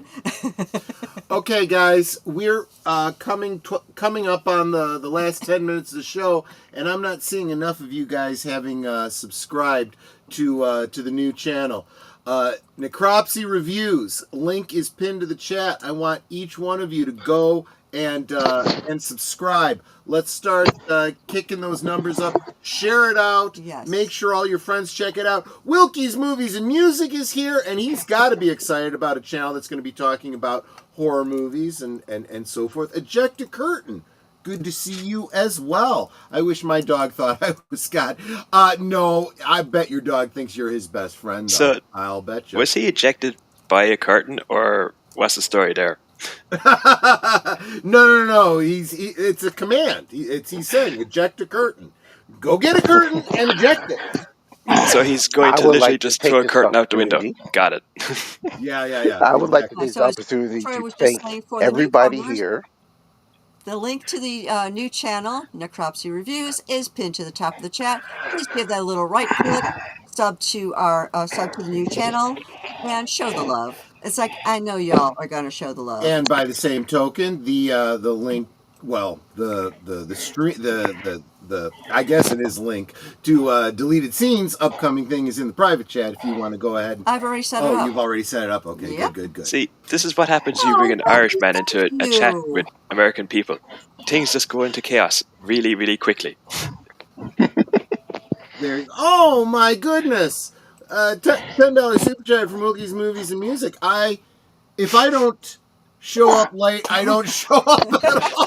Okay, guys, we're coming up on the last 10 minutes of the show, and I'm not seeing enough of you guys having subscribed to the new channel. Necropsy Reviews, link is pinned to the chat. I want each one of you to go and subscribe. Let's start kicking those numbers up. Share it out. Yes. Make sure all your friends check it out. Wilkie's Movies and Music is here, and he's got to be excited about a channel that's going to be talking about horror movies and so forth. Eject a Curtain. Good to see you as well. I wish my dog thought I was Scott. No, I bet your dog thinks you're his best friend, though. So, I'll bet you. was he ejected by a curtain, or what's the story there? No. It's a command. He's saying eject a curtain. Go get a curtain and eject it. So he's going I to would literally like to just take throw a this curtain out the window. opportunity. Got it. Yeah. I would like to exactly. take So this as opportunity Troy to was just thank saying, for the everybody newcomers, here. the link to the new channel, Necropsy Reviews, is pinned to the top of the chat. Please give that a little right click, sub to the new channel, and show the love. It's like, I know y'all are gonna show the love. And by the same token, the link, well, the stream, the I guess it is link to deleted scenes upcoming thing is in the private chat if you want to go ahead. I've already set it up. Oh, you've already set it up. Okay, Yep. good. See, this is what happens when you bring an Irishman into a chat with American people. Things just go into chaos really, really quickly. There. Oh my goodness! $10 super chat from Wilkie's Movies and Music. If I don't show up late, I don't show up at all.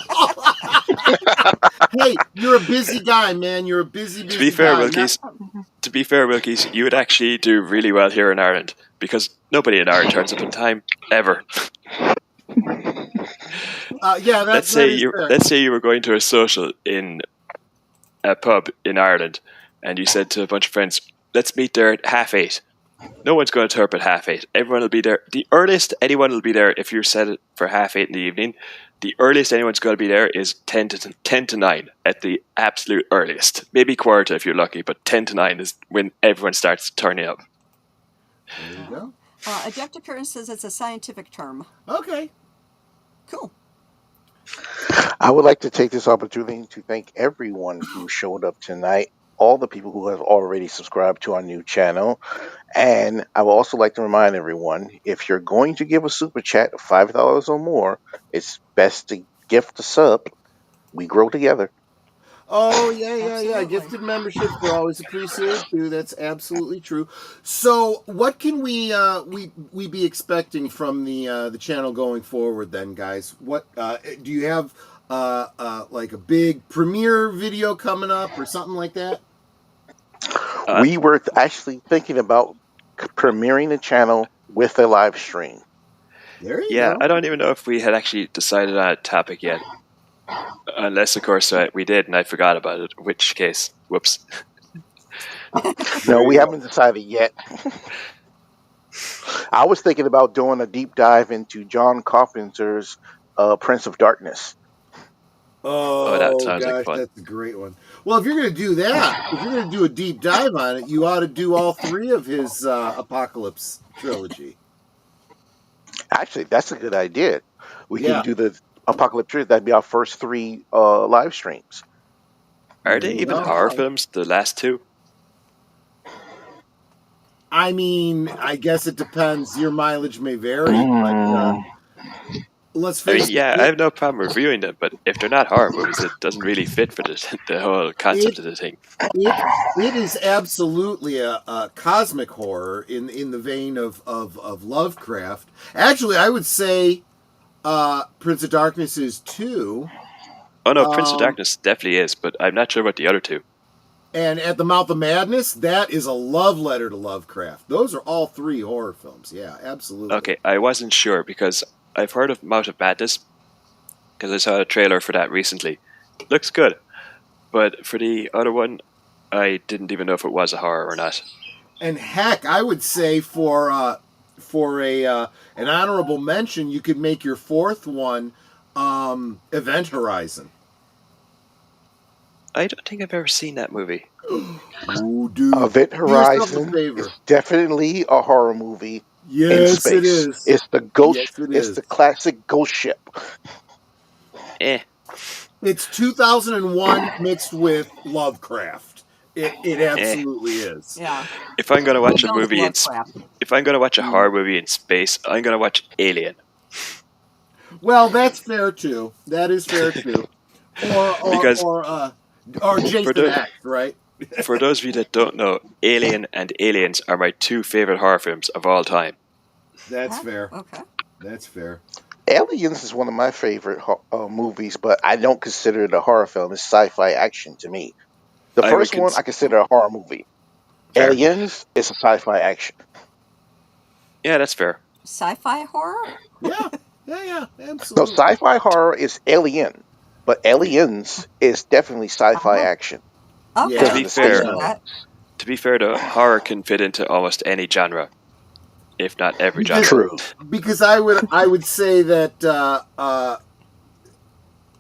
Hey, you're a busy guy, man. You're a busy To be fair, guy. Wilkies, you would actually do really well here in Ireland because nobody in Ireland turns up on time ever. Yeah, Let's say you were going to a social in a pub in Ireland, and you said to a bunch of friends, "Let's meet there at 8:30." No one's going to turn up at 8:30. Everyone will be there. The earliest anyone will be there, if you set it for 8:30 in the evening, the earliest anyone's going to be there is 10 to 9 at the absolute earliest. Maybe quarter if you're lucky, but 10 to 9 is when everyone starts turning up. There you go. Eject a Curtain says it's a scientific term. Okay. Cool. I would like to take this opportunity to thank everyone who showed up tonight, all the people who have already subscribed to our new channel. And I would also like to remind everyone, if you're going to give a super chat of $5 or more, it's best to gift a sub. We grow together. Oh, yeah. Absolutely. Gifted memberships are always appreciated too. That's absolutely true. So, what can we be expecting from the channel going forward, then, guys? What do you have like a big premiere video coming up or something like that? We were actually thinking about premiering the channel with a live stream. There you Yeah, go. I don't even know if we had actually decided on a topic yet. Unless, of course, we did and I forgot about it, in which case, whoops. No, we haven't decided yet. I was thinking about doing a deep dive into John Carpenter's Prince of Darkness. Oh, that sounds like gosh, fun. that's a great one. Well, if you're going to do that, if you're going to do a deep dive on it, you ought to do all 3 of his Apocalypse trilogy. Actually, that's a good idea. We Yeah. can do the Apocalypse trilogy. That'd be our first 3 live streams. Are they There you even go. horror films, the last 2? I mean, I guess it depends. Your mileage may vary, but let's I mean, face yeah, it. I have no problem reviewing them, but if they're not horror movies, it doesn't really fit for the whole concept of the thing. It is absolutely a cosmic horror in the vein of Lovecraft. Actually, I would say Prince of Darkness is 2. Oh no, Prince of Darkness definitely is, but I'm not sure about the other two. And At the Mouth of Madness, that is a love letter to Lovecraft. Those are all 3 horror films. Yeah, absolutely. Okay, I wasn't sure because I've heard of Mouth of Madness because I saw a trailer for that recently. Looks good, but for the other one, I didn't even know if it was a horror or not. And heck, I would say for an honorable mention, you could make your 4th one Event Horizon. I don't think I've ever seen that movie. Ooh, dude. Event Do yourself a Horizon favor. is definitely a horror movie in Yes, space. it is. It's the ghost. Yes, it it's is. the classic ghost ship. It's 2001 mixed with Lovecraft. It absolutely is. Yeah. If I'm gonna watch a Knows movie in Lovecraft. if I'm gonna watch a horror movie in space, I'm gonna watch Alien. Well, that's fair too. That is fair too. Because or Jason X, right? For those of you that don't know, Alien and Aliens are my 2 favorite horror films of all time. That's fair. Okay. That's fair. Aliens is one of my favorite movies, but I don't consider it a horror film. It's sci-fi action to me. The I would first one I consider a horror movie. Fair. Aliens is a sci-fi action. Yeah, that's fair. Sci-fi horror? Yeah, So absolutely. sci-fi horror is Alien, but Aliens is definitely sci-fi action. Okay. Yeah, To be I fair- see that. To be fair, though, horror can fit into almost any genre, if not every genre. True. Because I would say that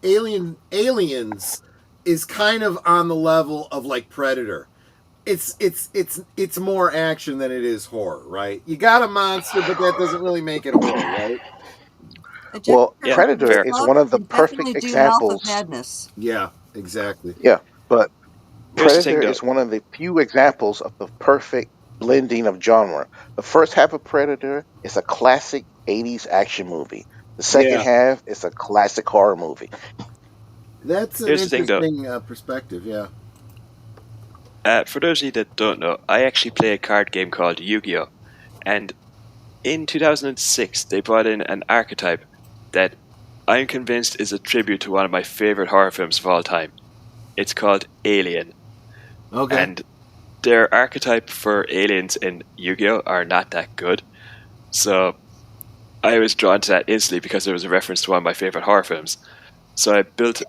Aliens is kind of on the level of like Predator. It's more action than it is horror, right? You got a monster, but that doesn't really make it horror, right? Well, Yeah, Predator fair. is one of the Can perfect definitely do Mouth of examples. Madness. Yeah, exactly. Yeah, but Here's the Predator thing, is one of the few examples of the perfect blending of genre. The first half of Predator is a classic 80s action movie. The second Yeah. half is a classic horror movie. That's an Here's the thing, though. interesting perspective. Yeah. For those of you that don't know, I actually play a card game called Yu-Gi-Oh! And in 2006, they brought in an archetype that I'm convinced is a tribute to one of my favorite horror films of all time. It's called Alien. Okay. And their archetype for aliens in Yu-Gi-Oh! Are not that good. So I was drawn to that instantly because it was a reference to one of my favorite horror films. So I built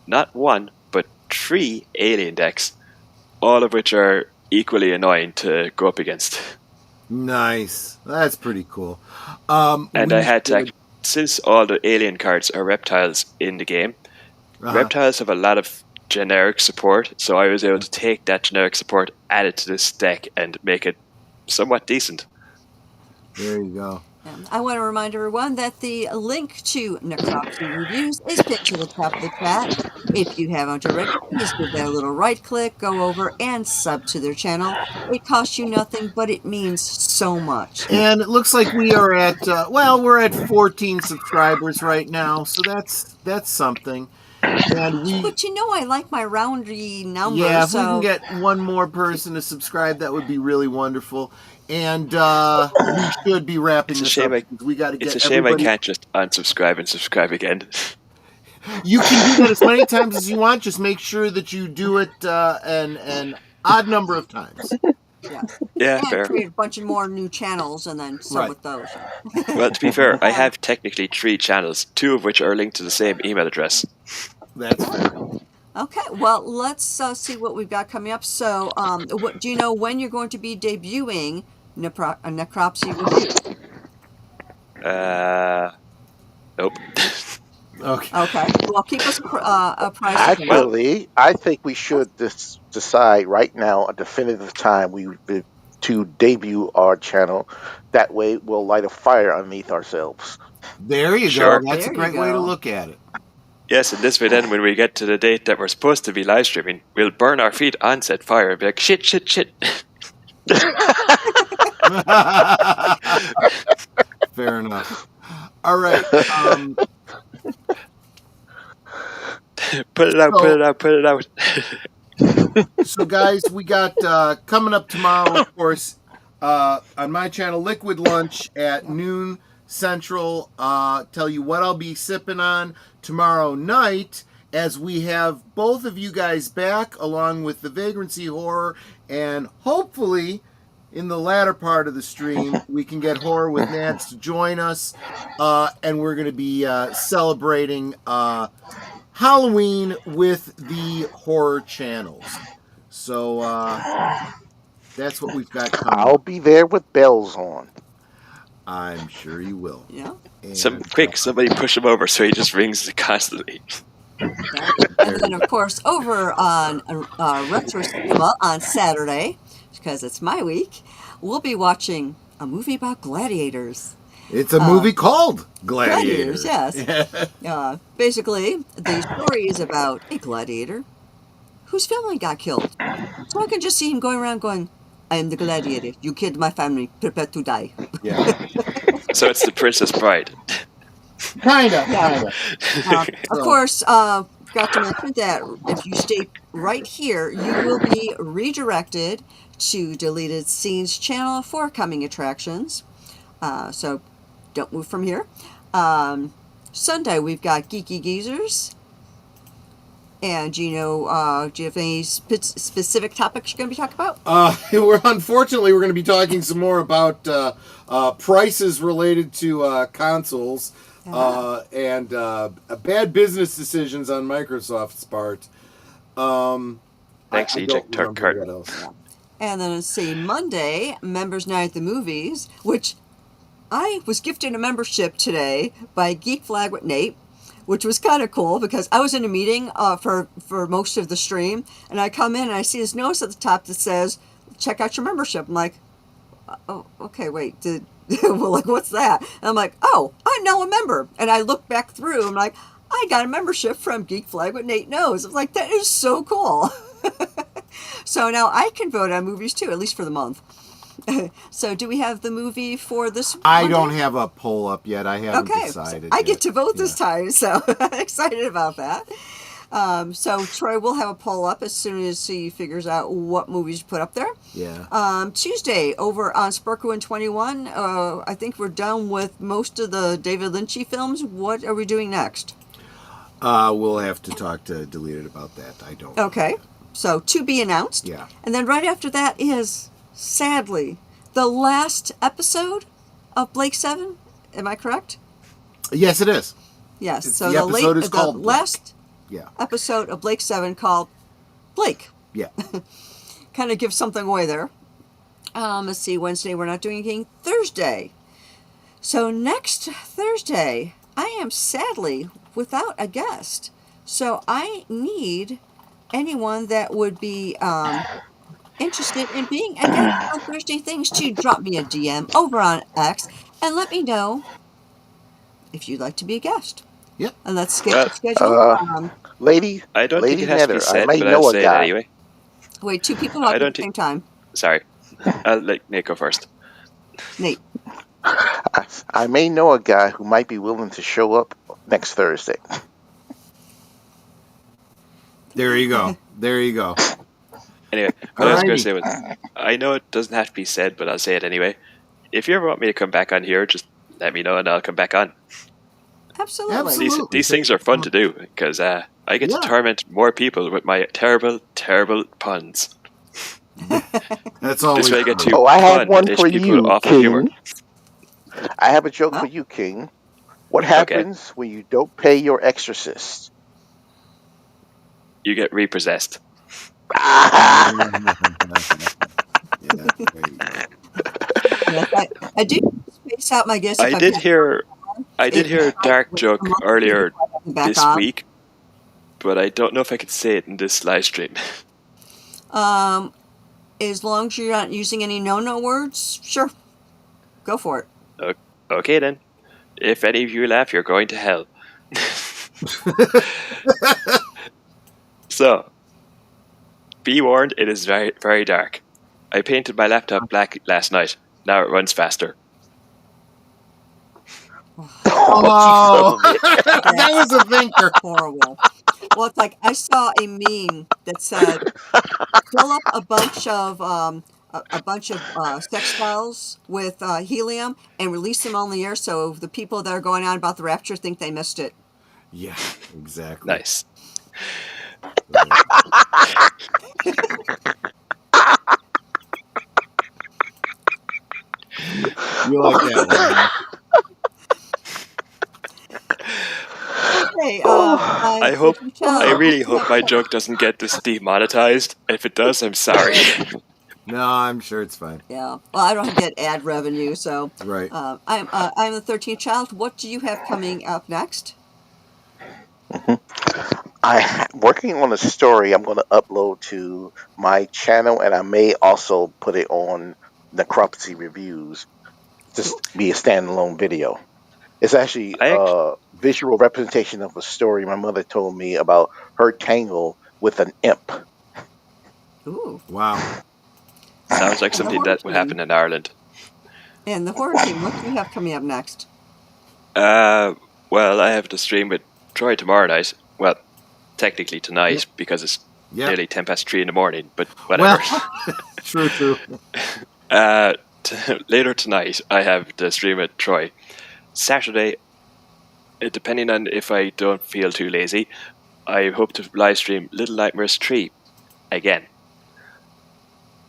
not 1, but 3 alien decks, all of which are equally annoying to go up against. Nice. That's pretty cool. And I had to, since all the alien cards are reptiles in the game, reptiles have a lot of generic support, so I was able to take that generic support, add it to this deck, and make it somewhat decent. There you go. I want to remind everyone that the link to Necropsy Reviews is pinned to the top of the chat. If you haven't already, please give that a little right click, go over and sub to their channel. It costs you nothing, but it means so much. And it looks like we are at we're at 14 subscribers right now, so that's something. And But you know, I like my roundy number. yeah, if so we can get one more person to subscribe, that would be really wonderful. And we should be wrapping this up. We got to get. It's a shame I can't just unsubscribe and subscribe again. You can do that as many times as you want. Just make sure that you do it an odd number of times. Yeah, and fair. create a bunch of more new channels and then sub with those. Well, to be fair, I have technically 3 channels, 2 of which are linked to the same email address. That's fair. Okay, well, let's see what we've got coming up. So, what do you know when you're going to be debuting a Necropsy Review? Nope. Okay. Well, keep us apprised. Actually, I think we should decide right now a definitive time to debut our channel. That way, we'll light a fire underneath ourselves. There you Sure. go. That's a great way to look at it. Yes, and this way then, when we get to the date that we're supposed to be live streaming, we'll burn our feet on said fire and be like, shit. Fair enough. All right. Put it out. So, guys, we got coming up tomorrow, of course, on my channel, Liquid Lunch at noon Central. Tell you what I'll be sipping on tomorrow night. as we have both of you guys back, along with the Vagrancy horror, and hopefully in the latter part of the stream, we can get Horror with Nats to join us, and we're going to be celebrating Halloween with the horror channels. So that's what we've got coming. I'll be there with bells on. I'm sure you will. Yeah. And, somebody push him over so he just rings constantly. And then, of course, over on Retro Cinema on Saturday, because it's my week, we'll be watching a movie about gladiators. It's a movie called Gladiators. Yes. Basically, the story is about a gladiator whose family got killed. So I can just see him going around going, I am the gladiator. You killed my family. Prepare to die. Yeah. So it's the Princess Bride. Kinda. Of course, forgot to mention that if you stay right here, you will be redirected to Deleted Scenes channel for coming attractions. So don't move from here. Sunday, we've got Geeky Geezers. And do you have any specific topics you're going to be talking about? Unfortunately, we're going to be talking some more about prices related to consoles and bad business decisions on Microsoft's part. Thanks, Eject Turk Cart. And then let's see, Monday, Members Night at the Movies, which I was gifted a membership today by Geek Flag with Nate, which was kind of cool because I was in a meeting for most of the stream, and I come in and I see this notice at the top that says, check out your membership. I'm like, oh, okay, wait, well, like, what's that? And I'm like, oh, I'm now a member. And I look back through, I'm like, I got a membership from Geek Flag with Nate Knows. I'm like, that is so cool. So now I can vote on movies too, at least for the month. So do we have the movie for this I Monday? don't have a poll up yet. I haven't decided. I get to vote this time, so I'm excited about that. So Troy will have a poll up as soon as he figures out what movies to put up there. Yeah. Tuesday, over on Sparkle and 21, I think we're done with most of the David Lynchy films. What are we doing next? We'll have to talk to Deleted about that. I don't know. Okay. So, to be announced. Yeah. And then right after that is, sadly, the last episode of Blake 7. Am I correct? Yes, it is. Yes. It's So the episode is called Blake. last Yeah. episode of Blake 7 called Blake. Yeah. Kind of gives something away there. Let's see, Wednesday we're not doing anything. Thursday. So next Thursday, I am sadly without a guest. So I need anyone that would be interested in being a guest on Thursday Things to drop me a DM over on X and let me know if you'd like to be a guest. Yep. And let's get the schedule. Lady, I don't Lady think it has to be Netter, said, I may but know I'll a say it guy. anyway. Wait, two people talking at the same time. Sorry. I'll let Nate go first. Nate. I may know a guy who might be willing to show up next Thursday. There you go. There you go. Anyway, what I was going to say was, I know it doesn't have to be said, but I'll say it anyway. If you ever want me to come back on here, just let me know and I'll come back on. Absolutely. These things are fun to do because I get to torment more people with my terrible, terrible puns. That's always This way I get to I have pun one and for dish people you, off of humor. King. I have a joke for you, King. What happens when you don't pay your exorcist? You get repossessed. Yes, I do space out my guess. I did hear a dark joke earlier this week, but I don't know if I could say it in this live stream. As long as you're not using any no-no words, sure. Go for it. Okay then. If any of you laugh, you're going to hell. So, be warned, it is very, very dark. I painted my laptop black last night. Now it runs faster. Oh, that was a thinker. Horrible. Well, it's like I saw a meme that said, fill up a bunch of sex files with helium and release them on the air so the people that are going on about the rapture think they missed it. Yeah, exactly. Nice. You like that one, huh? Okay, Oh, I my hope, 13th I child. really hope my joke doesn't get this demonetized. If it does, I'm sorry. No, I'm sure it's fine. Yeah. Well, I don't get ad revenue, so Right. I'm the 13th child. What do you have coming up next? working on a story I'm going to upload to my channel, and I may also put it on Necropsy Reviews. Just be a standalone video. It's actually I act- a visual representation of a story my mother told me about her tangle with an imp. Ooh, Wow. Sounds like and the something horror that would happen team. in Ireland. And the horror team. What do you have coming up next? Uh, well, I have to stream with Troy tomorrow night. Well, technically tonight because it's Yep. nearly 10 past 3 in the morning, but whatever. Well, true. Later tonight, I have the stream with Troy. Saturday, depending on if I don't feel too lazy, I hope to live stream Little Nightmares 3 again.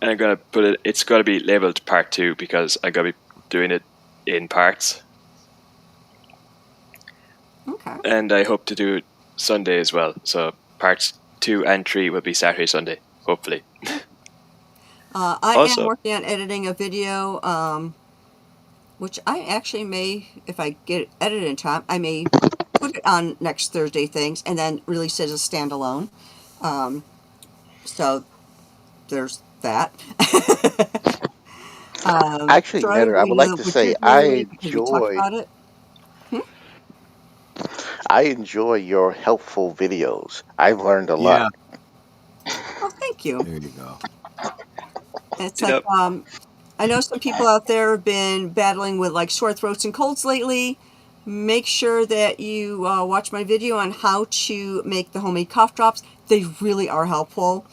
And I'm gonna put it. It's gonna be labeled Part 2 because I'm gonna be doing it in parts. Okay. And I hope to do it Sunday as well. So parts 2 and 3 will be Saturday, Sunday, hopefully. I Also- am working on editing a video, which I actually may, if I get it edited in time, I may put it on next Thursday things and then release it as a standalone. So there's that. Actually, Troy, Netter, I would like to what you're say doing this week, because we talked about it. I enjoy your helpful videos. I've learned a Yeah. lot. Oh, thank you. There you go. It's You like, know- I know some people out there have been battling with like sore throats and colds lately. Make sure that you watch my video on how to make the homemade cough drops. They really are helpful.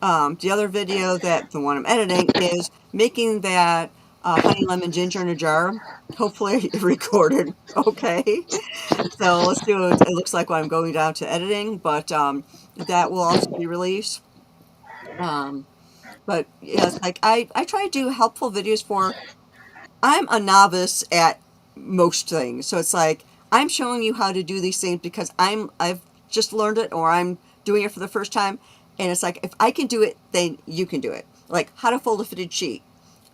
The other video, that the one I'm editing, is making that honey lemon ginger in a jar. Hopefully it recorded okay. So let's do it. It looks like when I'm going down to editing, but that will also be released. But yeah, it's like I try to do helpful videos for. I'm a novice at most things, so it's like I'm showing you how to do these things because I've just learned it or I'm doing it for the first time, and it's like if I can do it, then you can do it. Like how to fold a fitted sheet.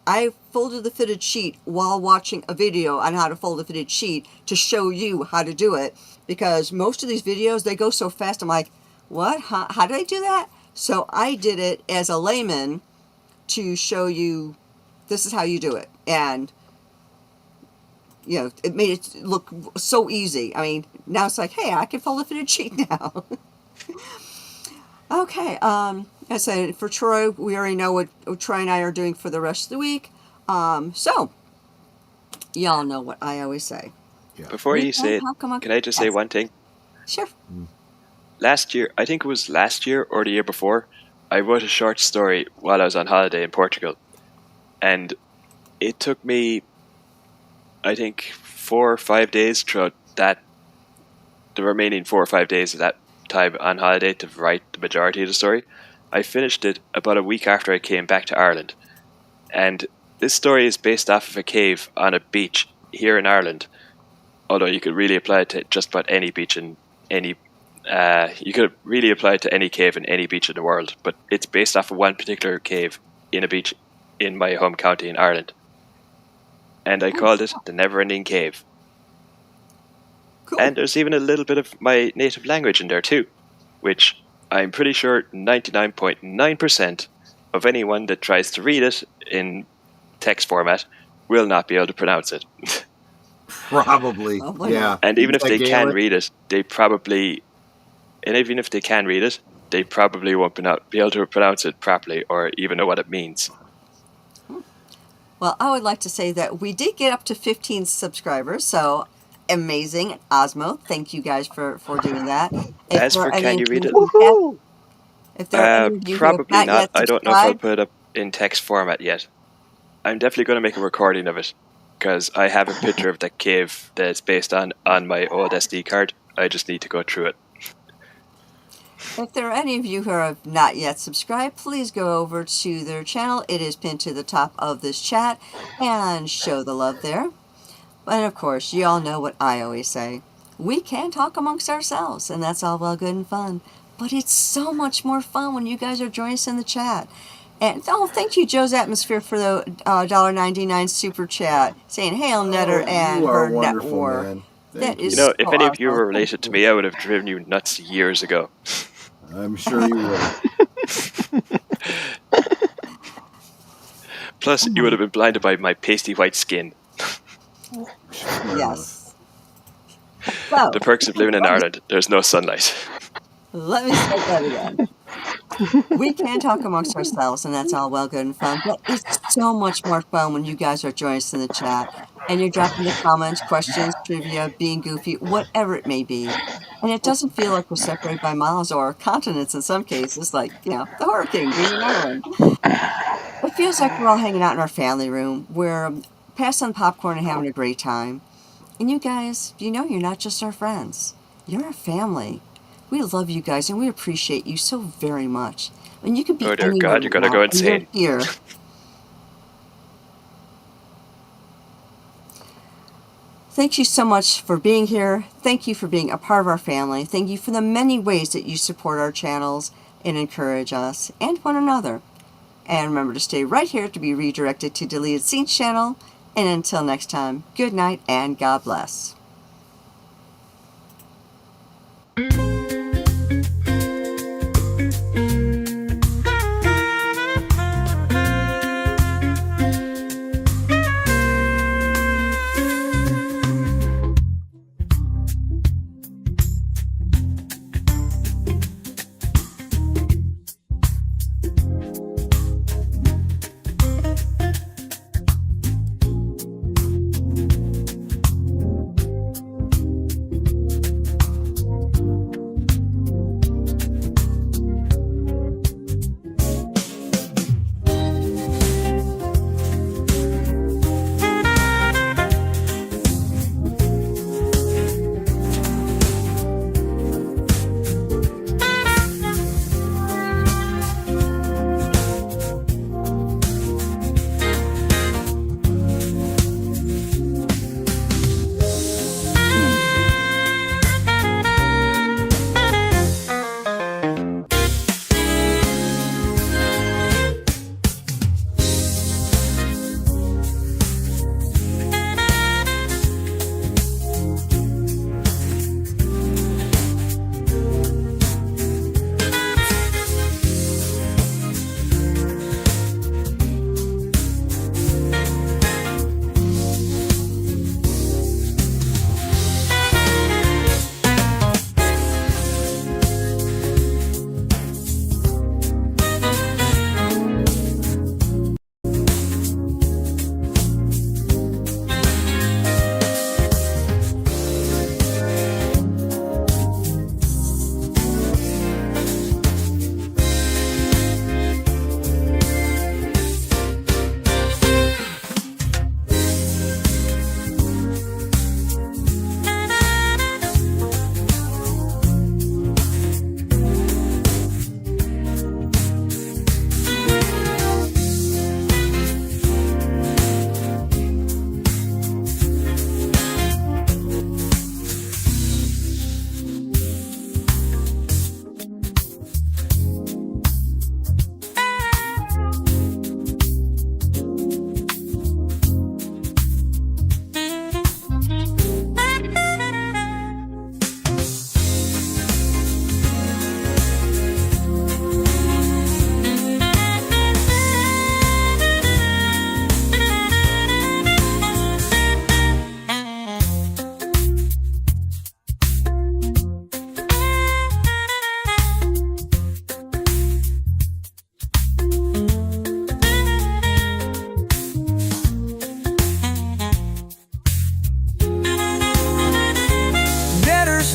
I folded the fitted sheet while watching a video on how to fold a fitted sheet to show you how to do it, because most of these videos, they go so fast. I'm like, what? How did I do that? So I did it as a layman to show you this is how you do it. And, you know, it made it look so easy. I mean, now it's like, hey, I can fold a fitted sheet now. Okay, I said for Troy, we already know what Troy and I are doing for the rest of the week. So, y'all know what I always say. Before you say it, How come I- can I just say Yes. one thing? Sure. Last year, I think it was last year or the year before, I wrote a short story while I was on holiday in Portugal. And it took me, I think, 4 or 5 days throughout the remaining 4 or 5 days of that time on holiday to write the majority of the story. I finished it about a week after I came back to Ireland. And this story is based off of a cave on a beach here in Ireland. Although you could really apply it to just about any beach in any... you could really apply it to any cave in any beach in the world. But it's based off of one particular cave in a beach in my home county in Ireland. And I called it The Never-Ending Cave. Cool. And there's even a little bit of my native language in there too, which I'm pretty sure 99.9% of anyone that tries to read it in text format will not be able to pronounce it. Probably. Probably Yeah. not. And even if Is that they can Gaelic? read it, they probably won't be able to pronounce it properly or even know what it means. Well, I would like to say that we did get up to 15 subscribers, so amazing. Osmo, thank you guys for doing that. If As there for are any can you of read it? who have- Woohoo! if there are any of you who have Probably not not. yet I don't know if I'll subscribed, put it up in text format yet. I'm definitely going to make a recording of it because I have a picture of that cave that's based on my old SD card. I just need to go through it. If there are any of you who have not yet subscribed, please go over to their channel. It is pinned to the top of this chat and show the love there. And of course, you all know what I always say. We can talk amongst ourselves, and that's all well, good, and fun. But it's so much more fun when you guys are joining us in the chat. And thank you, Joe's Atmosphere, for the $1.99 super chat, saying hail Netter and you are her wonderful, net war. man. That Thank is You know, if so any of you awesome. were related to me, I would have driven you nuts years ago. I'm sure you would. Plus, you would have been blinded by my pasty white skin. Yes. So, The perks of living in Ireland, there's no sunlight. let me say that again. We can talk amongst ourselves, and that's all well, good, and fun, but it's so much more fun when you guys are joining us in the chat, and you're dropping the comments, questions, trivia, being goofy, whatever it may be. And it doesn't feel like we're separated by miles or continents in some cases, like, you know, the Hurricane being in Ireland. It feels like we're all hanging out in our family room. We're passing popcorn and having a great time. And you guys, you know, you're not just our friends. You're our family. We love you guys, and we appreciate you so very much. And you could be Oh dear anywhere God, you're gonna go insane. And you're here. Thank you so much for being here. Thank you for being a part of our family. Thank you for the many ways that you support our channels and encourage us and one another. And remember to stay right here to be redirected to Deleted Scenes channel. And until next time, good night and God bless.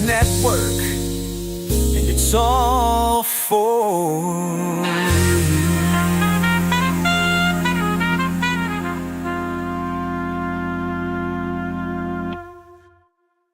Network, and it's all for